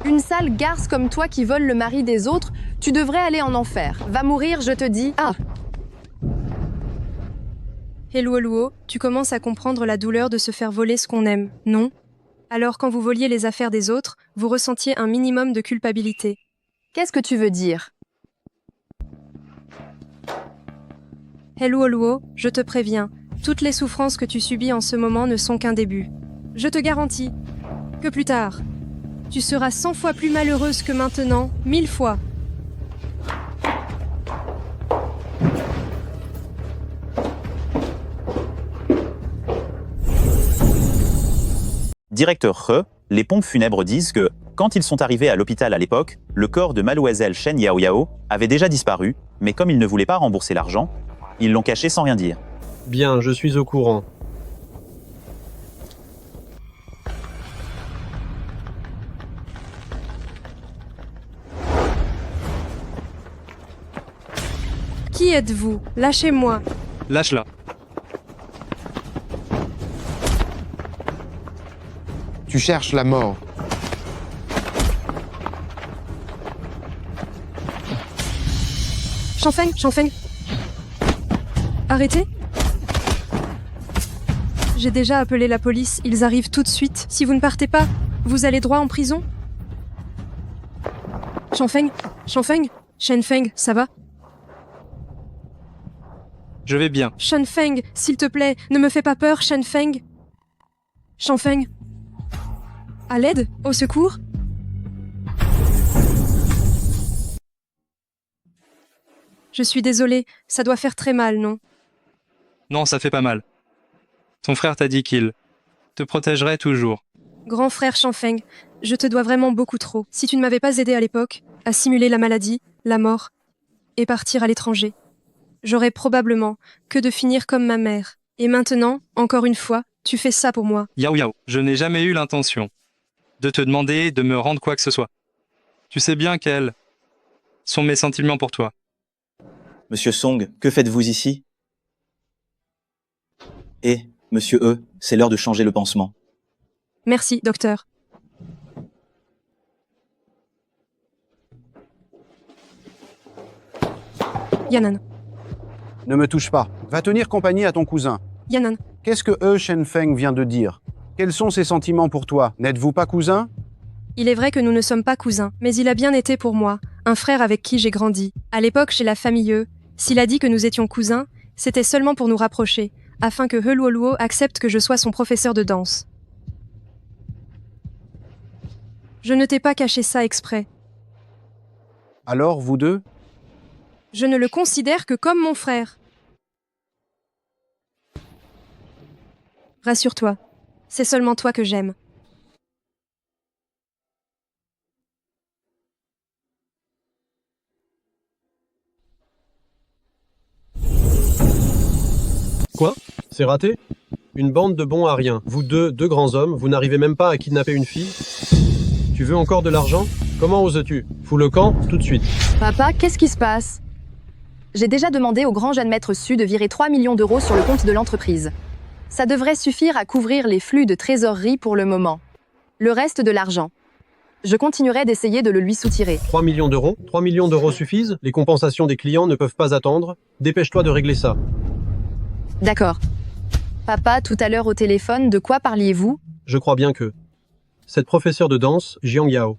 Une sale garce comme toi qui vole le mari des autres, tu devrais aller en enfer. Va mourir, je te dis. Ah. Hello Luo, tu commences à comprendre la douleur de se faire voler ce qu'on aime, non? Alors quand vous voliez les affaires des autres, vous ressentiez un minimum de culpabilité. Qu'est-ce que tu veux dire? Hello Luo, je te préviens, toutes les souffrances que tu subis en ce moment ne sont qu'un début. Je te garantis que plus tard, tu seras 100 fois plus malheureuse que maintenant, 1000 fois. Directeur He, les pompes funèbres disent que, quand ils sont arrivés à l'hôpital à l'époque, le corps de Mademoiselle Shen Yao Yao avait déjà disparu, mais comme ils ne voulaient pas rembourser l'argent, ils l'ont caché sans rien dire. Bien, je suis au courant. Qui êtes-vous? Lâchez-moi. Lâche-la. Tu cherches la mort. Shanfeng. Arrêtez. J'ai déjà appelé la police, ils arrivent tout de suite. Si vous ne partez pas, vous allez droit en prison. Shanfeng, Shenfeng, ça va? Je vais bien. Shenfeng, s'il te plaît, ne me fais pas peur, Shenfeng. Shanfeng. À l'aide? Au secours? Je suis désolée, ça doit faire très mal, non? Non, ça fait pas mal. Ton frère t'a dit qu'il te protégerait toujours. Grand frère Shanfeng, je te dois vraiment beaucoup trop. Si tu ne m'avais pas aidé à l'époque, à simuler la maladie, la mort, et partir à l'étranger, j'aurais probablement que de finir comme ma mère. Et maintenant, encore une fois, tu fais ça pour moi. Yao Yao, je n'ai jamais eu l'intention de te demander de me rendre quoi que ce soit. Tu sais bien quels sont mes sentiments pour toi. Monsieur Song, que faites-vous ici? Eh, monsieur E, c'est l'heure de changer le pansement. Merci, docteur. Yanan. Ne me touche pas. Va tenir compagnie à ton cousin. Yanan. Qu'est-ce que Shenfeng vient de dire? Quels sont ses sentiments pour toi? N'êtes-vous pas cousin? Il est vrai que nous ne sommes pas cousins, mais il a bien été pour moi, un frère avec qui j'ai grandi. À l'époque, chez la famille E, s'il a dit que nous étions cousins, c'était seulement pour nous rapprocher, afin que He Luoluo accepte que je sois son professeur de danse. Je ne t'ai pas caché ça exprès. Alors, vous deux? Je ne le considère que comme mon frère. Rassure-toi, c'est seulement toi que j'aime. Quoi? C'est raté? Une bande de bons à rien. Vous deux grands hommes, vous n'arrivez même pas à kidnapper une fille? Tu veux encore de l'argent? Comment oses-tu? Fous le camp, tout de suite. Papa, qu'est-ce qui se passe? J'ai déjà demandé au grand jeune maître Su de virer 3 millions d'euros sur le compte de l'entreprise. Ça devrait suffire à couvrir les flux de trésorerie pour le moment. Le reste de l'argent, je continuerai d'essayer de le lui soutirer. 3 millions d'euros? 3 millions d'euros suffisent? Les compensations des clients ne peuvent pas attendre. Dépêche-toi de régler ça. D'accord. Papa, tout à l'heure au téléphone, de quoi parliez-vous? Je crois bien que... Cette professeure de danse, Jiang Yao,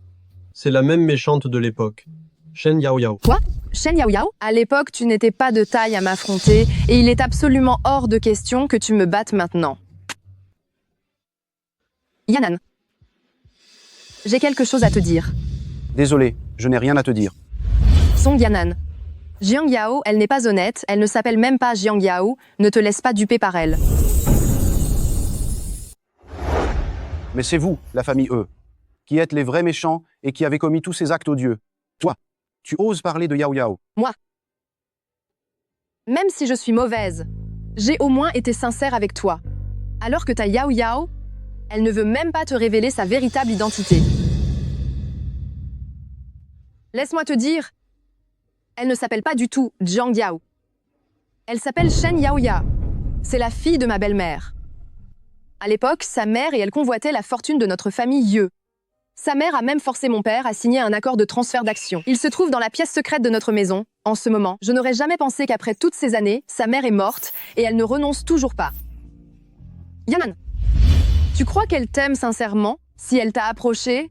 c'est la même méchante de l'époque. Shen Yao Yao. Quoi? Shen Yao Yao? À l'époque, tu n'étais pas de taille à m'affronter, et il est absolument hors de question que tu me battes maintenant. Yanan. J'ai quelque chose à te dire. Désolé, je n'ai rien à te dire. Song Yanan. Jiang Yao, elle n'est pas honnête, elle ne s'appelle même pas Jiang Yao, ne te laisse pas duper par elle. Mais c'est vous, la famille E, qui êtes les vrais méchants et qui avez commis tous ces actes odieux. Toi, tu oses parler de Yao Yao. Moi. Même si je suis mauvaise, j'ai au moins été sincère avec toi. Alors que ta Yao Yao, elle ne veut même pas te révéler sa véritable identité. Laisse-moi te dire, elle ne s'appelle pas du tout Jiang Yao. Elle s'appelle Shen Yaoya. C'est la fille de ma belle-mère. À l'époque, sa mère et elle convoitaient la fortune de notre famille Ye. Sa mère a même forcé mon père à signer un accord de transfert d'actions. Il se trouve dans la pièce secrète de notre maison. En ce moment, je n'aurais jamais pensé qu'après toutes ces années, sa mère est morte et elle ne renonce toujours pas. Yanan, tu crois qu'elle t'aime sincèrement? Si elle t'a approché,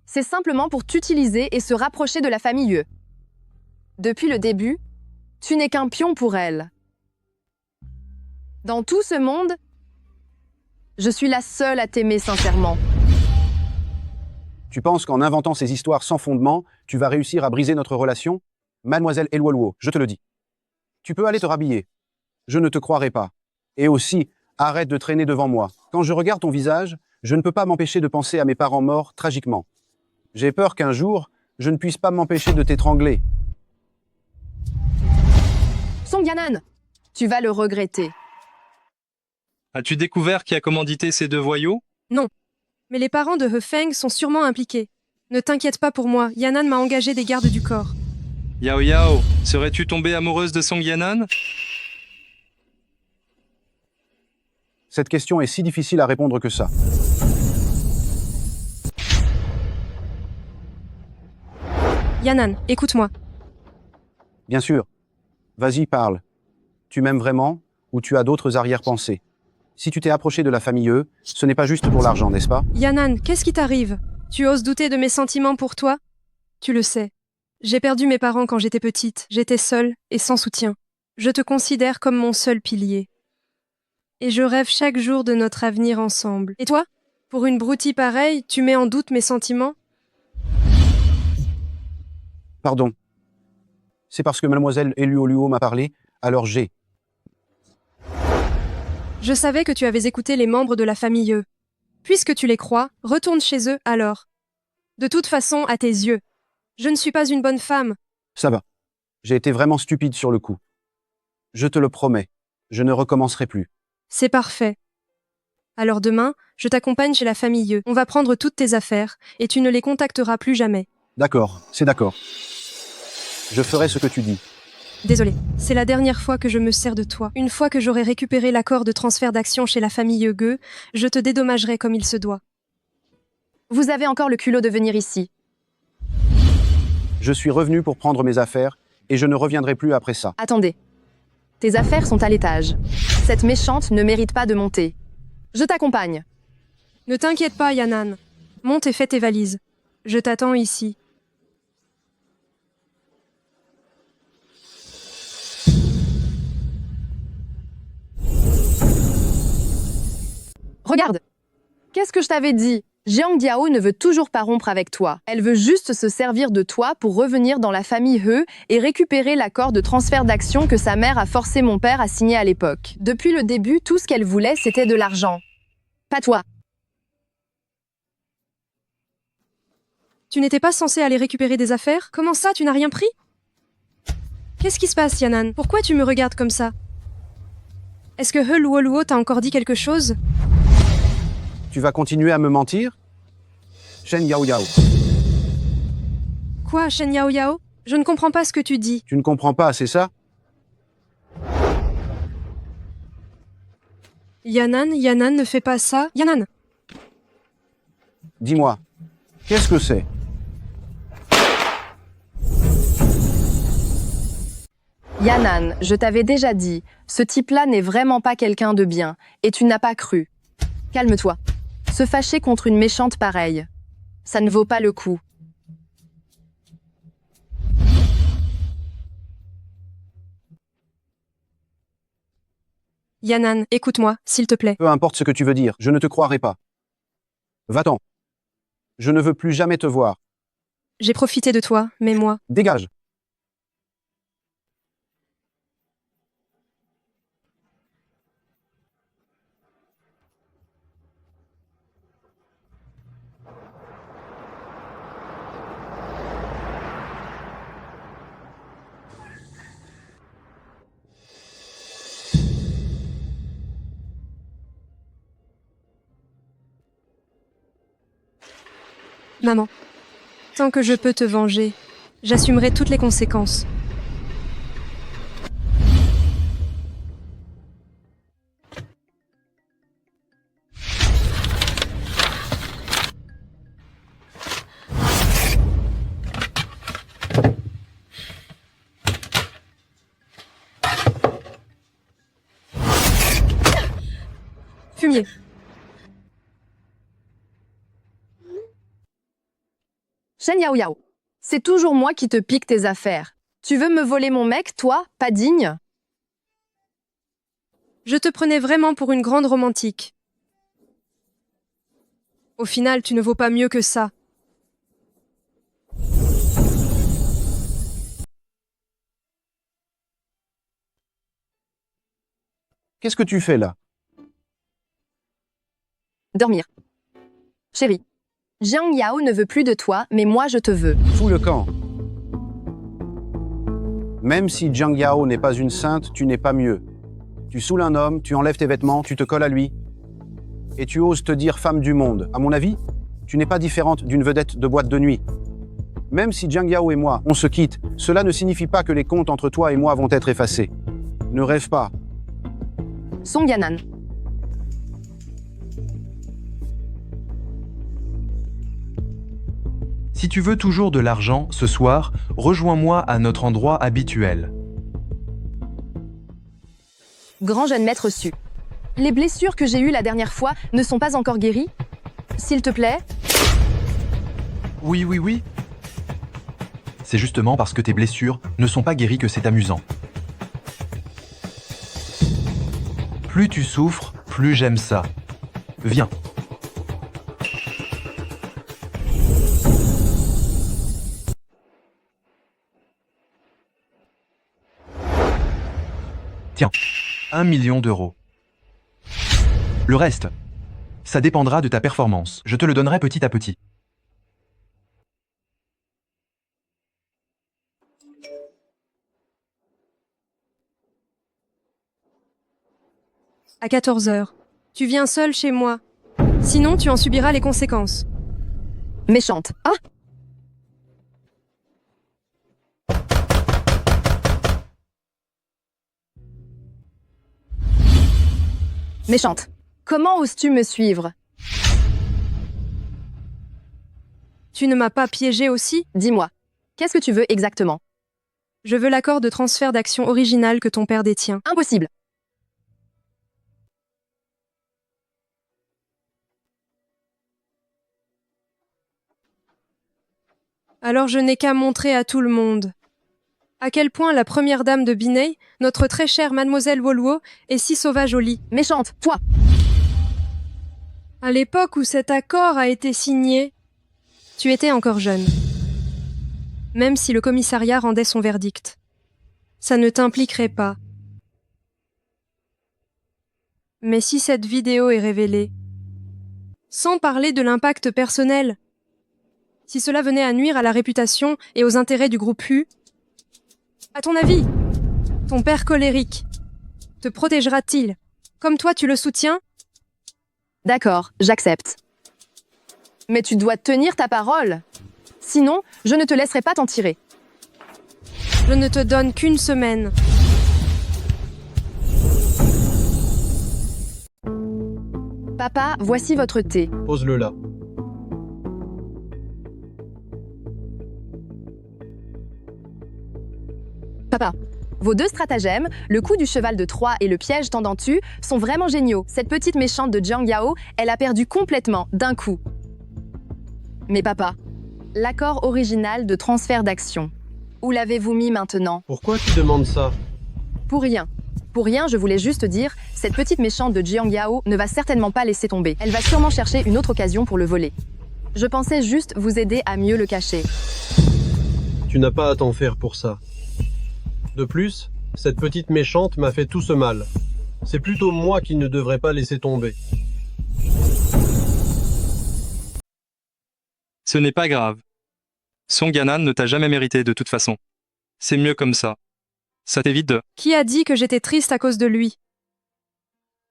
c'est simplement pour t'utiliser et se rapprocher de la famille Ye. Depuis le début, tu n'es qu'un pion pour elle. Dans tout ce monde, je suis la seule à t'aimer sincèrement. Tu penses qu'en inventant ces histoires sans fondement, tu vas réussir à briser notre relation? Mademoiselle Luoluo, je te le dis. Tu peux aller te rhabiller. Je ne te croirai pas. Et aussi, arrête de traîner devant moi. Quand je regarde ton visage, je ne peux pas m'empêcher de penser à mes parents morts tragiquement. J'ai peur qu'un jour, je ne puisse pas m'empêcher de t'étrangler. Song Yanan, tu vas le regretter. As-tu découvert qui a commandité ces deux voyous? Non. Mais les parents de He Feng sont sûrement impliqués. Ne t'inquiète pas pour moi, Yanan m'a engagé des gardes du corps. Yao Yao, serais-tu tombée amoureuse de Song Yanan? Cette question est si difficile à répondre que ça. Yanan, écoute-moi. Bien sûr. Vas-y, parle. Tu m'aimes vraiment ou tu as d'autres arrière-pensées? Si tu t'es approché de la famille E, ce n'est pas juste pour l'argent, n'est-ce pas? Yanan, qu'est-ce qui t'arrive? Tu oses douter de mes sentiments pour toi? Tu le sais. J'ai perdu mes parents quand j'étais petite. J'étais seule et sans soutien. Je te considère comme mon seul pilier. Et je rêve chaque jour de notre avenir ensemble. Et toi? Pour une broutille pareille, tu mets en doute mes sentiments? Pardon. C'est parce que mademoiselle Luoluo m'a parlé, alors j'ai... Je savais que tu avais écouté les membres de la famille E. Puisque tu les crois, retourne chez eux alors. De toute façon, à tes yeux, je ne suis pas une bonne femme. Ça va. J'ai été vraiment stupide sur le coup. Je te le promets, je ne recommencerai plus. C'est parfait. Alors demain, je t'accompagne chez la famille E. On va prendre toutes tes affaires, et tu ne les contacteras plus jamais. D'accord, c'est d'accord. Je ferai ce que tu dis. Désolé, c'est la dernière fois que je me sers de toi. Une fois que j'aurai récupéré l'accord de transfert d'action chez la famille Gue, je te dédommagerai comme il se doit. Vous avez encore le culot de venir ici. Je suis revenu pour prendre mes affaires, et je ne reviendrai plus après ça. Attendez. Tes affaires sont à l'étage. Cette méchante ne mérite pas de monter. Je t'accompagne. Ne t'inquiète pas, Yanan. Monte et fais tes valises. Je t'attends ici. Regarde. Qu'est-ce que je t'avais dit? Jiang Diao ne veut toujours pas rompre avec toi. Elle veut juste se servir de toi pour revenir dans la famille He et récupérer l'accord de transfert d'action que sa mère a forcé mon père à signer à l'époque. Depuis le début, tout ce qu'elle voulait, c'était de l'argent. Pas toi. Tu n'étais pas censé aller récupérer des affaires? Comment ça, tu n'as rien pris? Qu'est-ce qui se passe, Yanan? Pourquoi tu me regardes comme ça? Est-ce que He Luo t'a encore dit quelque chose? Tu vas continuer à me mentir? Shen Yao Yao. Quoi, Shen Yao Yao? Je ne comprends pas ce que tu dis. Tu ne comprends pas, c'est ça? Yanan, ne fais pas ça. Yanan! Dis-moi, qu'est-ce que c'est? Yanan, je t'avais déjà dit, ce type-là n'est vraiment pas quelqu'un de bien, et tu n'as pas cru. Calme-toi. Se fâcher contre une méchante pareille, ça ne vaut pas le coup. Yanan, écoute-moi, s'il te plaît. Peu importe ce que tu veux dire, je ne te croirai pas. Va-t'en. Je ne veux plus jamais te voir. J'ai profité de toi, mais moi... Dégage. Maman, tant que je peux te venger, j'assumerai toutes les conséquences. Fumier. Shen Yao Yao, c'est toujours moi qui te pique tes affaires. Tu veux me voler mon mec, toi, pas digne? Je te prenais vraiment pour une grande romantique. Au final, tu ne vaux pas mieux que ça. Qu'est-ce que tu fais là? Dormir. Chérie, Jiang Yao ne veut plus de toi, mais moi je te veux. Fous le camp. Même si Jiang Yao n'est pas une sainte, tu n'es pas mieux. Tu saoules un homme, tu enlèves tes vêtements, tu te colles à lui. Et tu oses te dire femme du monde. À mon avis, tu n'es pas différente d'une vedette de boîte de nuit. Même si Jiang Yao et moi, on se quitte, cela ne signifie pas que les comptes entre toi et moi vont être effacés. Ne rêve pas. Song Yanan. Si tu veux toujours de l'argent, ce soir, rejoins-moi à notre endroit habituel. Grand jeune maître Su. Les blessures que j'ai eues la dernière fois ne sont pas encore guéries? S'il te plaît? Oui. C'est justement parce que tes blessures ne sont pas guéries que c'est amusant. Plus tu souffres, plus j'aime ça. Viens. Tiens, 1 million d'euros. Le reste, Ça dépendra de ta performance. Je te le donnerai petit à petit. À 14 heures. Tu viens seul chez moi. Sinon, tu en subiras les conséquences. Méchante. Ah! Méchante. Comment oses-tu me suivre? Tu ne m'as pas piégé aussi? Dis-moi, qu'est-ce que tu veux exactement? Je veux l'accord de transfert d'action original que ton père détient. Impossible. Alors je n'ai qu'à montrer à tout le monde à quel point la première dame de Binet, notre très chère mademoiselle Wolwo, est si sauvage au lit. Méchante, toi! À l'époque où cet accord a été signé, tu étais encore jeune. Même si le commissariat rendait son verdict. Ça ne t'impliquerait pas. Mais si cette vidéo est révélée, sans parler de l'impact personnel, si cela venait à nuire à la réputation et aux intérêts du groupe U, à ton avis, ton père colérique te protégera-t-il comme toi tu le soutiens? D'accord, j'accepte. Mais tu dois tenir ta parole. Sinon, je ne te laisserai pas t'en tirer. Je ne te donne qu'une semaine. Papa, voici votre thé. Pose-le là. Papa, vos deux stratagèmes, le coup du cheval de Troie et le piège tendant tu, sont vraiment géniaux. Cette petite méchante de Jiang Yao, elle a perdu complètement, d'un coup. Mais papa, l'accord original de transfert d'action, où l'avez-vous mis maintenant? Pourquoi tu demandes ça? Pour rien. Pour rien, je voulais juste dire, cette petite méchante de Jiang Yao ne va certainement pas laisser tomber. Elle va sûrement chercher une autre occasion pour le voler. Je pensais juste vous aider à mieux le cacher. Tu n'as pas à t'en faire pour ça. De plus, cette petite méchante m'a fait tout ce mal. C'est plutôt moi qui ne devrais pas laisser tomber. Ce n'est pas grave. Song Yanan ne t'a jamais mérité de toute façon. C'est mieux comme ça. Ça t'évite de... Qui a dit que j'étais triste à cause de lui?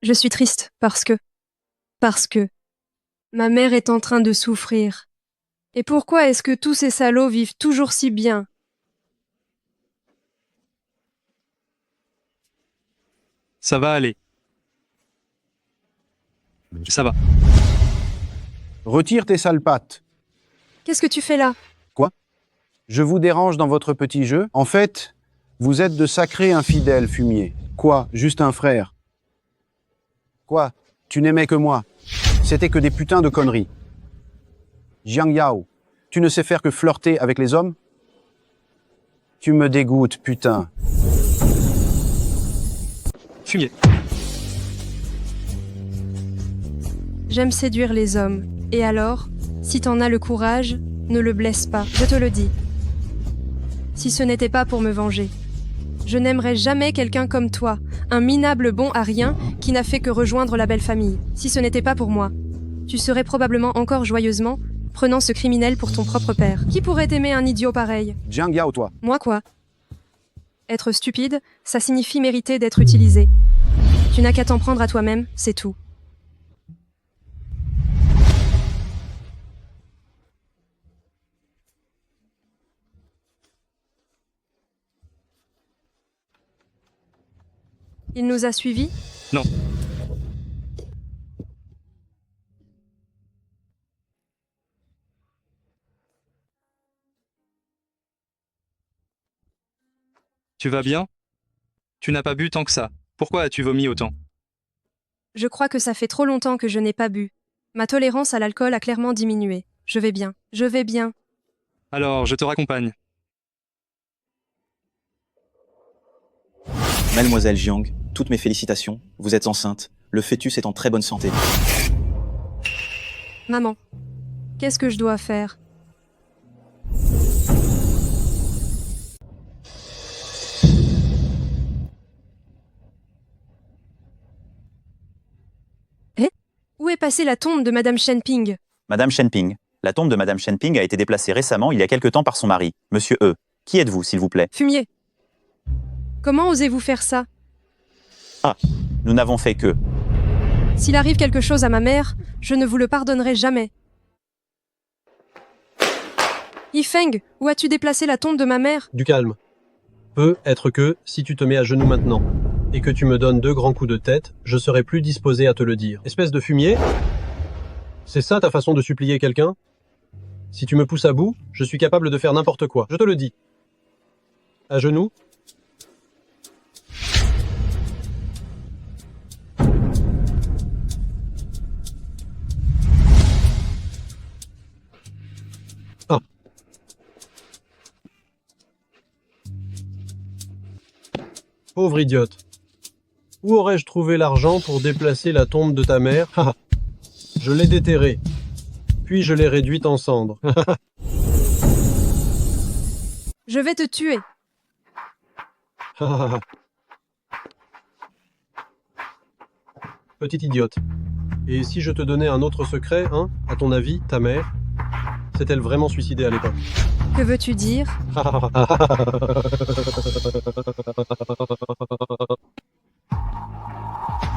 Je suis triste parce que ma mère est en train de souffrir. Et pourquoi est-ce que tous ces salauds vivent toujours si bien? Ça va aller. Ça va. Retire tes sales pattes. Qu'est-ce que tu fais là? Quoi? Je vous dérange dans votre petit jeu? En fait, vous êtes de sacrés infidèles, fumier. Quoi? Juste un frère? Quoi? Tu n'aimais que moi? C'était que des putains de conneries. Jiang Yao, tu ne sais faire que flirter avec les hommes? Tu me dégoûtes, putain. Fumier. J'aime séduire les hommes. Et alors, si t'en as le courage, ne le blesse pas, je te le dis. Si ce n'était pas pour me venger. Je n'aimerais jamais quelqu'un comme toi, un minable bon à rien qui n'a fait que rejoindre la belle famille. Si ce n'était pas pour moi, tu serais probablement encore joyeusement prenant ce criminel pour ton propre père. Qui pourrait aimer un idiot pareil? Jiang Yao, toi. Moi quoi? Être stupide, ça signifie mériter d'être utilisé. Tu n'as qu'à t'en prendre à toi-même, c'est tout. Il nous a suivis? Non. Tu vas bien? Tu n'as pas bu tant que ça. Pourquoi as-tu vomi autant? Je crois que ça fait trop longtemps que je n'ai pas bu. Ma tolérance à l'alcool a clairement diminué. Je vais bien. Je vais bien. Alors, je te raccompagne. Mademoiselle Jiang, toutes mes félicitations, vous êtes enceinte. Le fœtus est en très bonne santé. Maman, qu'est-ce que je dois faire? Où est vais passer la tombe de Madame Shenping. Madame Shenping. La tombe de Madame Shenping a été déplacée récemment, il y a quelque temps, par son mari, Monsieur E. Qui êtes-vous, s'il vous plaît? Fumier. Comment osez-vous faire ça? Ah, nous n'avons fait que... S'il arrive quelque chose à ma mère, je ne vous le pardonnerai jamais. Yifeng, où as-tu déplacé la tombe de ma mère? Du calme. Peut être que, si tu te mets à genoux maintenant, et que tu me donnes 2 grands coups de tête, je serai plus disposé à te le dire. Espèce de fumier? C'est ça ta façon de supplier quelqu'un? Si tu me pousses à bout, je suis capable de faire n'importe quoi, je te le dis. À genoux? Ah. Pauvre idiote. Où aurais-je trouvé l'argent pour déplacer la tombe de ta mère? Je l'ai déterrée. Puis je l'ai réduite en cendres. Je vais te tuer. Petite idiote. Et si je te donnais un autre secret, hein? À ton avis, ta mère, s'est-elle vraiment suicidée à l'époque? Que veux-tu dire?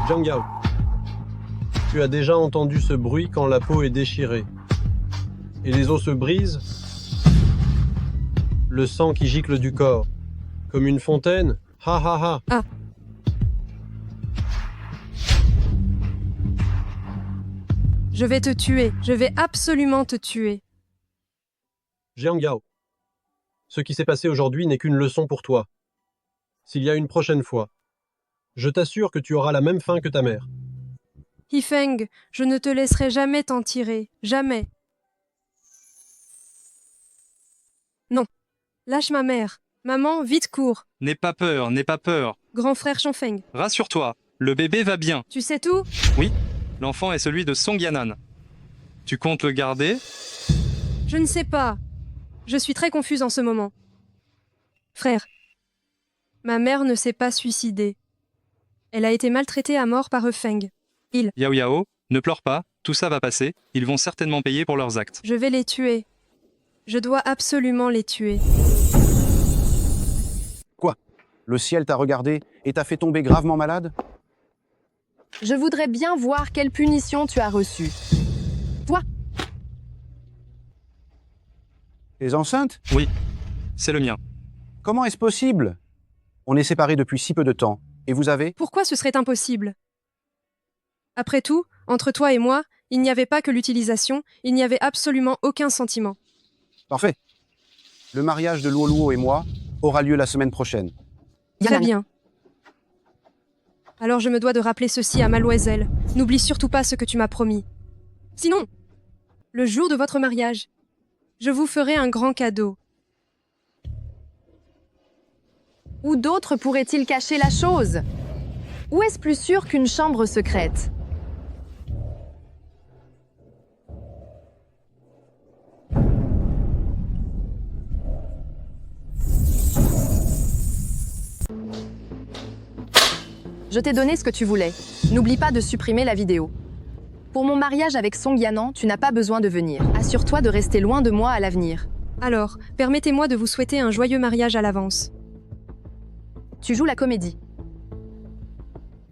Zhang Yao, tu as déjà entendu ce bruit quand la peau est déchirée et les os se brisent? Le sang qui gicle du corps, comme une fontaine? Ah. Je vais te tuer. Je vais absolument te tuer. Zhang Yao, ce qui s'est passé aujourd'hui n'est qu'une leçon pour toi. S'il y a une prochaine fois, je t'assure que tu auras la même fin que ta mère. Yifeng, je ne te laisserai jamais t'en tirer. Jamais. Non. Lâche ma mère. Maman, vite cours. N'aie pas peur, n'aie pas peur. Grand frère Shenfeng. Rassure-toi, le bébé va bien. Tu sais tout? Oui, l'enfant est celui de Song Yanan. Tu comptes le garder? Je ne sais pas. Je suis très confuse en ce moment. Frère, ma mère ne s'est pas suicidée. Elle a été maltraitée à mort par Feng. Yao Yao, ne pleure pas, tout ça va passer, ils vont certainement payer pour leurs actes. Je vais les tuer. Je dois absolument les tuer. Quoi? Le ciel t'a regardé et t'a fait tomber gravement malade? Je voudrais bien voir quelle punition tu as reçue. Toi? T'es enceinte? Oui, c'est le mien. Comment est-ce possible? On est séparés depuis si peu de temps. Et vous avez? Pourquoi ce serait impossible? Après tout, entre toi et moi, il n'y avait pas que l'utilisation, il n'y avait absolument aucun sentiment. Parfait. Le mariage de Luoluo et moi aura lieu la semaine prochaine. Très bien. Alors je me dois de rappeler ceci à Mademoiselle. N'oublie surtout pas ce que tu m'as promis. Sinon, le jour de votre mariage, je vous ferai un grand cadeau. Où d'autres pourraient-ils cacher la chose? Où est-ce plus sûr qu'une chambre secrète? Je t'ai donné ce que tu voulais. N'oublie pas de supprimer la vidéo. Pour mon mariage avec Song Yanan, tu n'as pas besoin de venir. Assure-toi de rester loin de moi à l'avenir. Alors, permettez-moi de vous souhaiter un joyeux mariage à l'avance. Tu joues la comédie.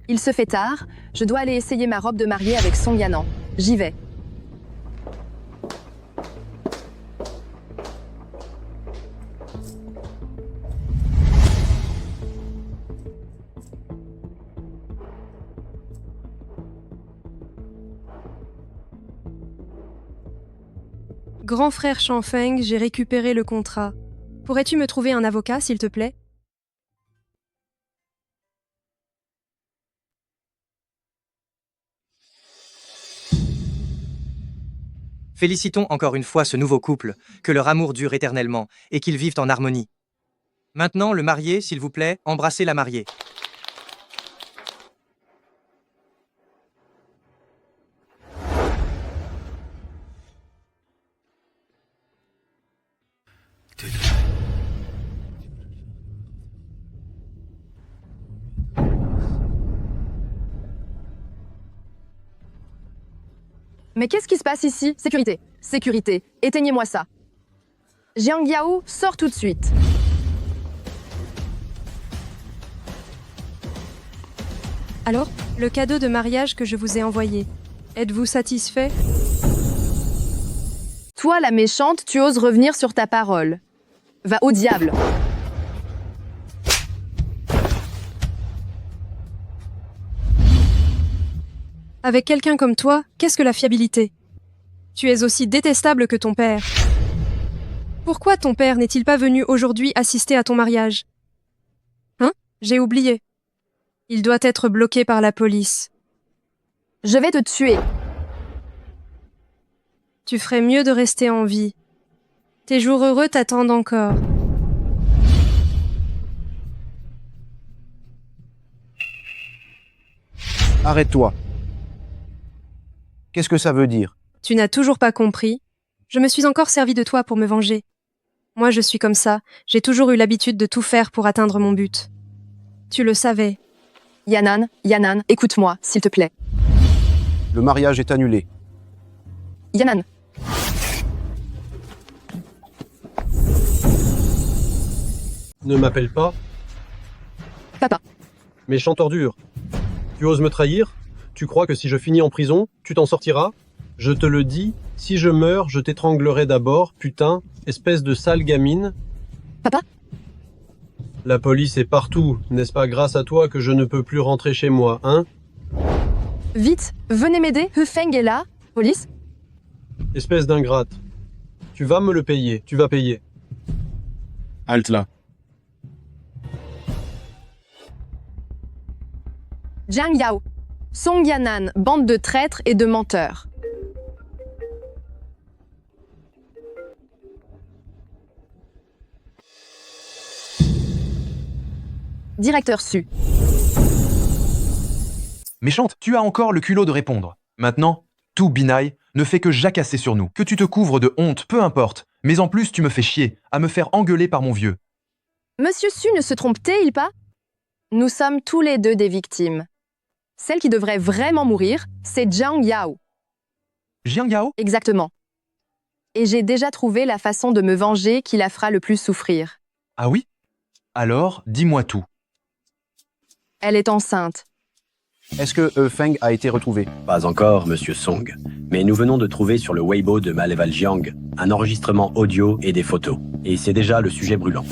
Il se fait tard, je dois aller essayer ma robe de mariée avec Song Yanan. J'y vais. Grand frère Shenfeng, j'ai récupéré le contrat. Pourrais-tu me trouver un avocat, s'il te plaît? Félicitons encore une fois ce nouveau couple, que leur amour dure éternellement et qu'ils vivent en harmonie. Maintenant, le marié, s'il vous plaît, embrassez la mariée. Mais qu'est-ce qui se passe ici? Sécurité. Sécurité. Éteignez-moi ça. Jiang Yao, sors tout de suite. Alors, le cadeau de mariage que je vous ai envoyé. Êtes-vous satisfait? Toi, la méchante, tu oses revenir sur ta parole. Va au diable. Avec quelqu'un comme toi, qu'est-ce que la fiabilité? Tu es aussi détestable que ton père. Pourquoi ton père n'est-il pas venu aujourd'hui assister à ton mariage? Hein? J'ai oublié. Il doit être bloqué par la police. Je vais te tuer. Tu ferais mieux de rester en vie. Tes jours heureux t'attendent encore. Arrête-toi. Qu'est-ce que ça veut dire? Tu n'as toujours pas compris? Je me suis encore servi de toi pour me venger. Moi, je suis comme ça. J'ai toujours eu l'habitude de tout faire pour atteindre mon but. Tu le savais. Yanan, écoute-moi, s'il te plaît. Le mariage est annulé. Yanan. Ne m'appelle pas. Papa. Méchante ordure. Tu oses me trahir? Tu crois que si je finis en prison, tu t'en sortiras? Je te le dis, si je meurs, je t'étranglerai d'abord, putain, espèce de sale gamine. Papa? La police est partout, n'est-ce pas grâce à toi que je ne peux plus rentrer chez moi, hein? Vite, venez m'aider, He Feng est là. Police? Espèce d'ingrate. Tu vas me le payer, tu vas payer. Halte là. Jiang Yao. Song Yanan, bande de traîtres et de menteurs. Directeur Su. Méchante, tu as encore le culot de répondre. Maintenant, tout Binai ne fait que jacasser sur nous. Que tu te couvres de honte, peu importe. Mais en plus, tu me fais chier, à me faire engueuler par mon vieux. Monsieur Su ne se trompe-t-il pas? Nous sommes tous les deux des victimes. Celle qui devrait vraiment mourir, c'est Jiang Yao. Jiang Yao? Exactement. Et j'ai déjà trouvé la façon de me venger qui la fera le plus souffrir. Ah oui? Alors, dis-moi tout. Elle est enceinte. Est-ce que He Feng a été retrouvé? Pas encore, monsieur Song. Mais nous venons de trouver sur le Weibo de Maleval Jiang un enregistrement audio et des photos. Et c'est déjà le sujet brûlant.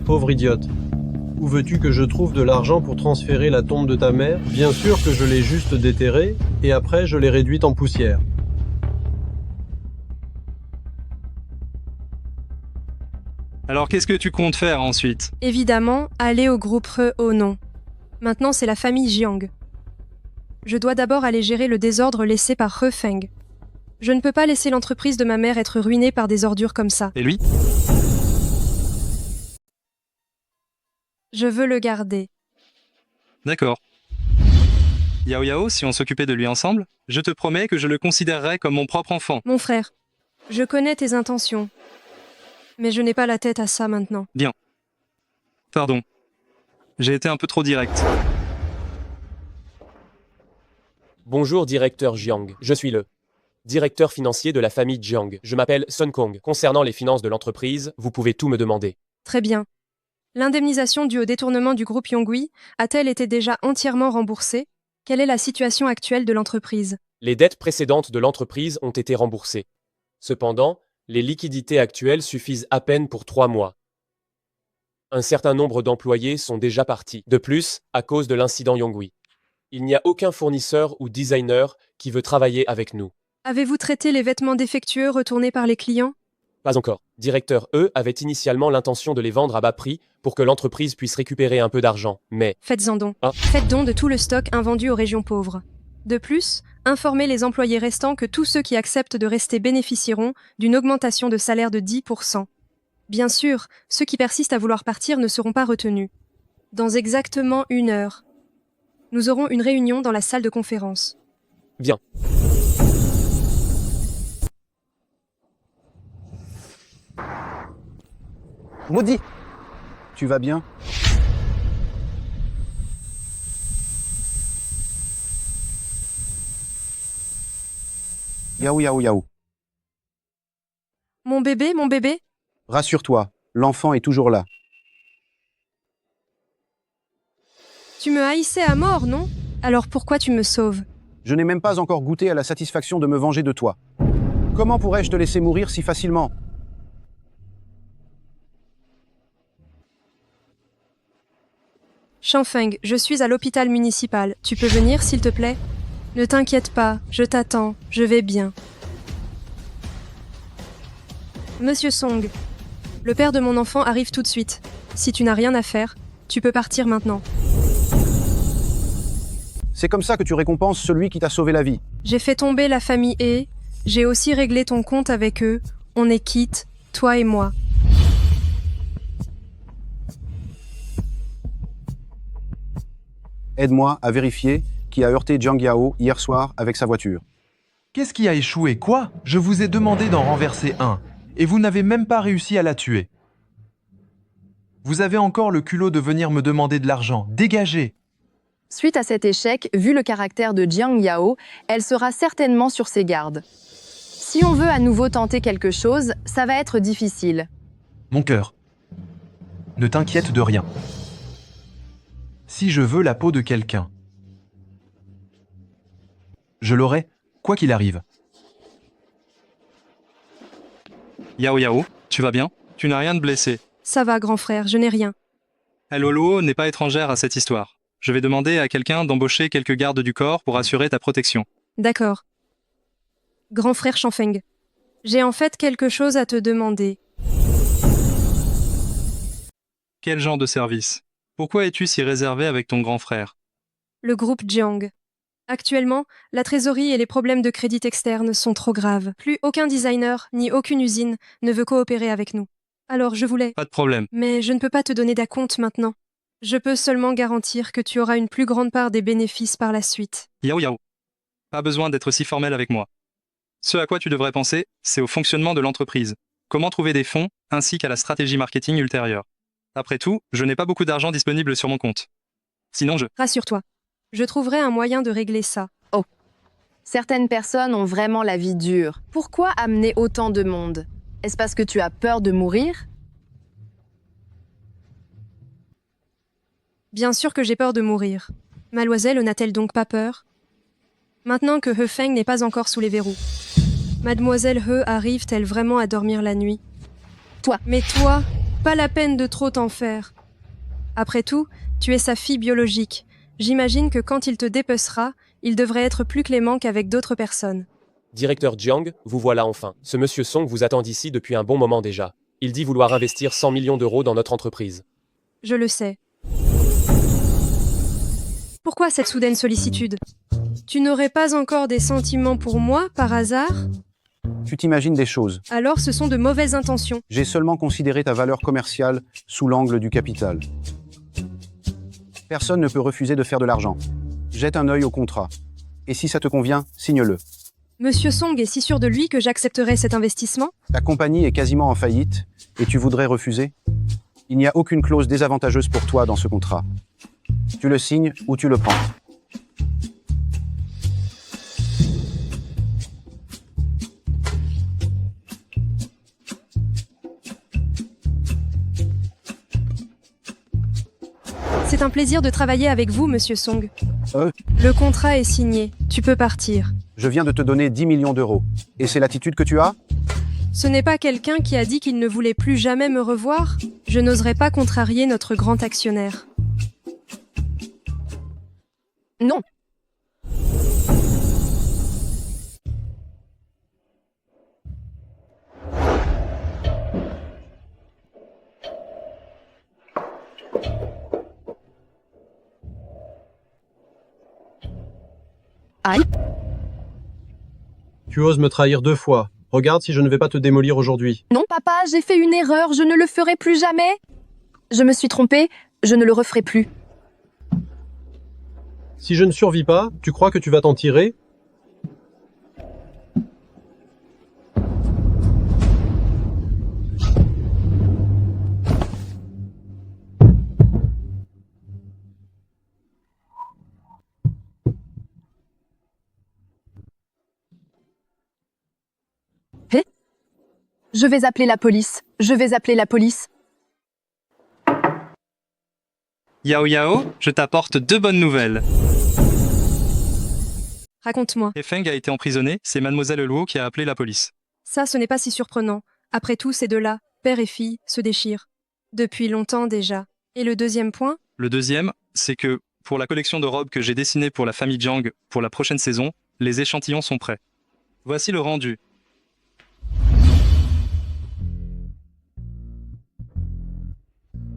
Pauvre idiote. Où veux-tu que je trouve de l'argent pour transférer la tombe de ta mère? Bien sûr que je l'ai juste déterrée, et après je l'ai réduite en poussière. Alors qu'est-ce que tu comptes faire ensuite? Évidemment, aller au groupe Re au nom. Maintenant, c'est la famille Jiang. Je dois d'abord aller gérer le désordre laissé par He Feng. Je ne peux pas laisser l'entreprise de ma mère être ruinée par des ordures comme ça. Et lui? Je veux le garder. D'accord. Yao Yao, si on s'occupait de lui ensemble, je te promets que je le considérerais comme mon propre enfant. Mon frère, je connais tes intentions. Mais je n'ai pas la tête à ça maintenant. Bien. Pardon. J'ai été un peu trop direct. Bonjour directeur Jiang, je suis le directeur financier de la famille Jiang. Je m'appelle Sun Kong. Concernant les finances de l'entreprise, vous pouvez tout me demander. Très bien. L'indemnisation due au détournement du groupe Yonghui a-t-elle été déjà entièrement remboursée? Quelle est la situation actuelle de l'entreprise? Les dettes précédentes de l'entreprise ont été remboursées. Cependant, les liquidités actuelles suffisent à peine pour 3 mois. Un certain nombre d'employés sont déjà partis. De plus, à cause de l'incident Yonghui, il n'y a aucun fournisseur ou designer qui veut travailler avec nous. Avez-vous traité les vêtements défectueux retournés par les clients? Pas encore. Directeur E avait initialement l'intention de les vendre à bas prix pour que l'entreprise puisse récupérer un peu d'argent, mais... Faites-en don. Faites don de tout le stock invendu aux régions pauvres. De plus, informez les employés restants que tous ceux qui acceptent de rester bénéficieront d'une augmentation de salaire de 10%. Bien sûr, ceux qui persistent à vouloir partir ne seront pas retenus. Dans exactement 1 heure, nous aurons une réunion dans la salle de conférence. Bien. Maudit! Tu vas bien? Yao Yao Yao. Mon bébé? Rassure-toi, l'enfant est toujours là. Tu me haïssais à mort, non? Alors pourquoi tu me sauves? Je n'ai même pas encore goûté à la satisfaction de me venger de toi. Comment pourrais-je te laisser mourir si facilement? Shanfeng, je suis à l'hôpital municipal. Tu peux venir, s'il te plaît? Ne t'inquiète pas, je t'attends, je vais bien. Monsieur Song, le père de mon enfant arrive tout de suite. Si tu n'as rien à faire, tu peux partir maintenant. C'est comme ça que tu récompenses celui qui t'a sauvé la vie. J'ai fait tomber la famille et j'ai aussi réglé ton compte avec eux. On est quitte, toi et moi. Aide-moi à vérifier qui a heurté Jiang Yao hier soir avec sa voiture. Qu'est-ce qui a échoué? Quoi? Je vous ai demandé d'en renverser un, et vous n'avez même pas réussi à la tuer. Vous avez encore le culot de venir me demander de l'argent. Dégagez! Suite à cet échec, vu le caractère de Jiang Yao, elle sera certainement sur ses gardes. Si on veut à nouveau tenter quelque chose, ça va être difficile. Mon cœur, ne t'inquiète de rien. Si je veux la peau de quelqu'un, je l'aurai, quoi qu'il arrive. Yao Yao, tu vas bien? Tu n'as rien de blessé. Ça va, grand frère, je n'ai rien. Hello n'est pas étrangère à cette histoire. Je vais demander à quelqu'un d'embaucher quelques gardes du corps pour assurer ta protection. D'accord. Grand frère Shanfeng, j'ai en fait quelque chose à te demander. Quel genre de service? Pourquoi es-tu si réservé avec ton grand frère? Le groupe Jiang. Actuellement, la trésorerie et les problèmes de crédit externe sont trop graves. Plus aucun designer, ni aucune usine, ne veut coopérer avec nous. Alors je voulais... Pas de problème. Mais je ne peux pas te donner d'acompte maintenant. Je peux seulement garantir que tu auras une plus grande part des bénéfices par la suite. Yao Yao. Pas besoin d'être si formel avec moi. Ce à quoi tu devrais penser, c'est au fonctionnement de l'entreprise. Comment trouver des fonds, ainsi qu'à la stratégie marketing ultérieure. Après tout, je n'ai pas beaucoup d'argent disponible sur mon compte. Sinon Rassure-toi. Je trouverai un moyen de régler ça. Oh. Certaines personnes ont vraiment la vie dure. Pourquoi amener autant de monde? Est-ce parce que tu as peur de mourir? Bien sûr que j'ai peur de mourir. Mademoiselle n'a-t-elle donc pas peur? Maintenant que He Feng n'est pas encore sous les verrous. Mademoiselle He arrive-t-elle vraiment à dormir la nuit? Toi. Mais toi, pas la peine de trop t'en faire. Après tout, tu es sa fille biologique. J'imagine que quand il te dépecera, il devrait être plus clément qu'avec d'autres personnes. Directeur Jiang, vous voilà enfin. Ce monsieur Song vous attend ici depuis un bon moment déjà. Il dit vouloir investir 100 millions d'euros dans notre entreprise. Je le sais. Pourquoi cette soudaine sollicitude? Tu n'aurais pas encore des sentiments pour moi, par hasard? Tu t'imagines des choses. Alors ce sont de mauvaises intentions. J'ai seulement considéré ta valeur commerciale sous l'angle du capital. Personne ne peut refuser de faire de l'argent. Jette un œil au contrat. Et si ça te convient, signe-le. Monsieur Song est si sûr de lui que j'accepterai cet investissement? Ta compagnie est quasiment en faillite, et tu voudrais refuser? Il n'y a aucune clause désavantageuse pour toi dans ce contrat. Tu le signes ou tu le prends. C'est un plaisir de travailler avec vous, Monsieur Song. Le contrat est signé. Tu peux partir. Je viens de te donner 10 millions d'euros. Et c'est l'attitude que tu as? Ce n'est pas quelqu'un qui a dit qu'il ne voulait plus jamais me revoir? Je n'oserais pas contrarier notre grand actionnaire. Non. Aïe. Tu oses me trahir 2 fois. Regarde si je ne vais pas te démolir aujourd'hui. Non, papa, j'ai fait une erreur, je ne le ferai plus jamais. Je me suis trompée, je ne le referai plus. Si je ne survis pas, tu crois que tu vas t'en tirer? Je vais appeler la police. Je vais appeler la police. Yao Yao, je t'apporte 2 bonnes nouvelles. Raconte-moi. Hefeng a été emprisonné, c'est Mademoiselle Luo qui a appelé la police. Ça, ce n'est pas si surprenant. Après tout, ces deux-là, père et fille, se déchirent. Depuis longtemps déjà. Et le deuxième point? Le deuxième, c'est que, pour la collection de robes que j'ai dessinée pour la famille Jiang pour la prochaine saison, les échantillons sont prêts. Voici le rendu.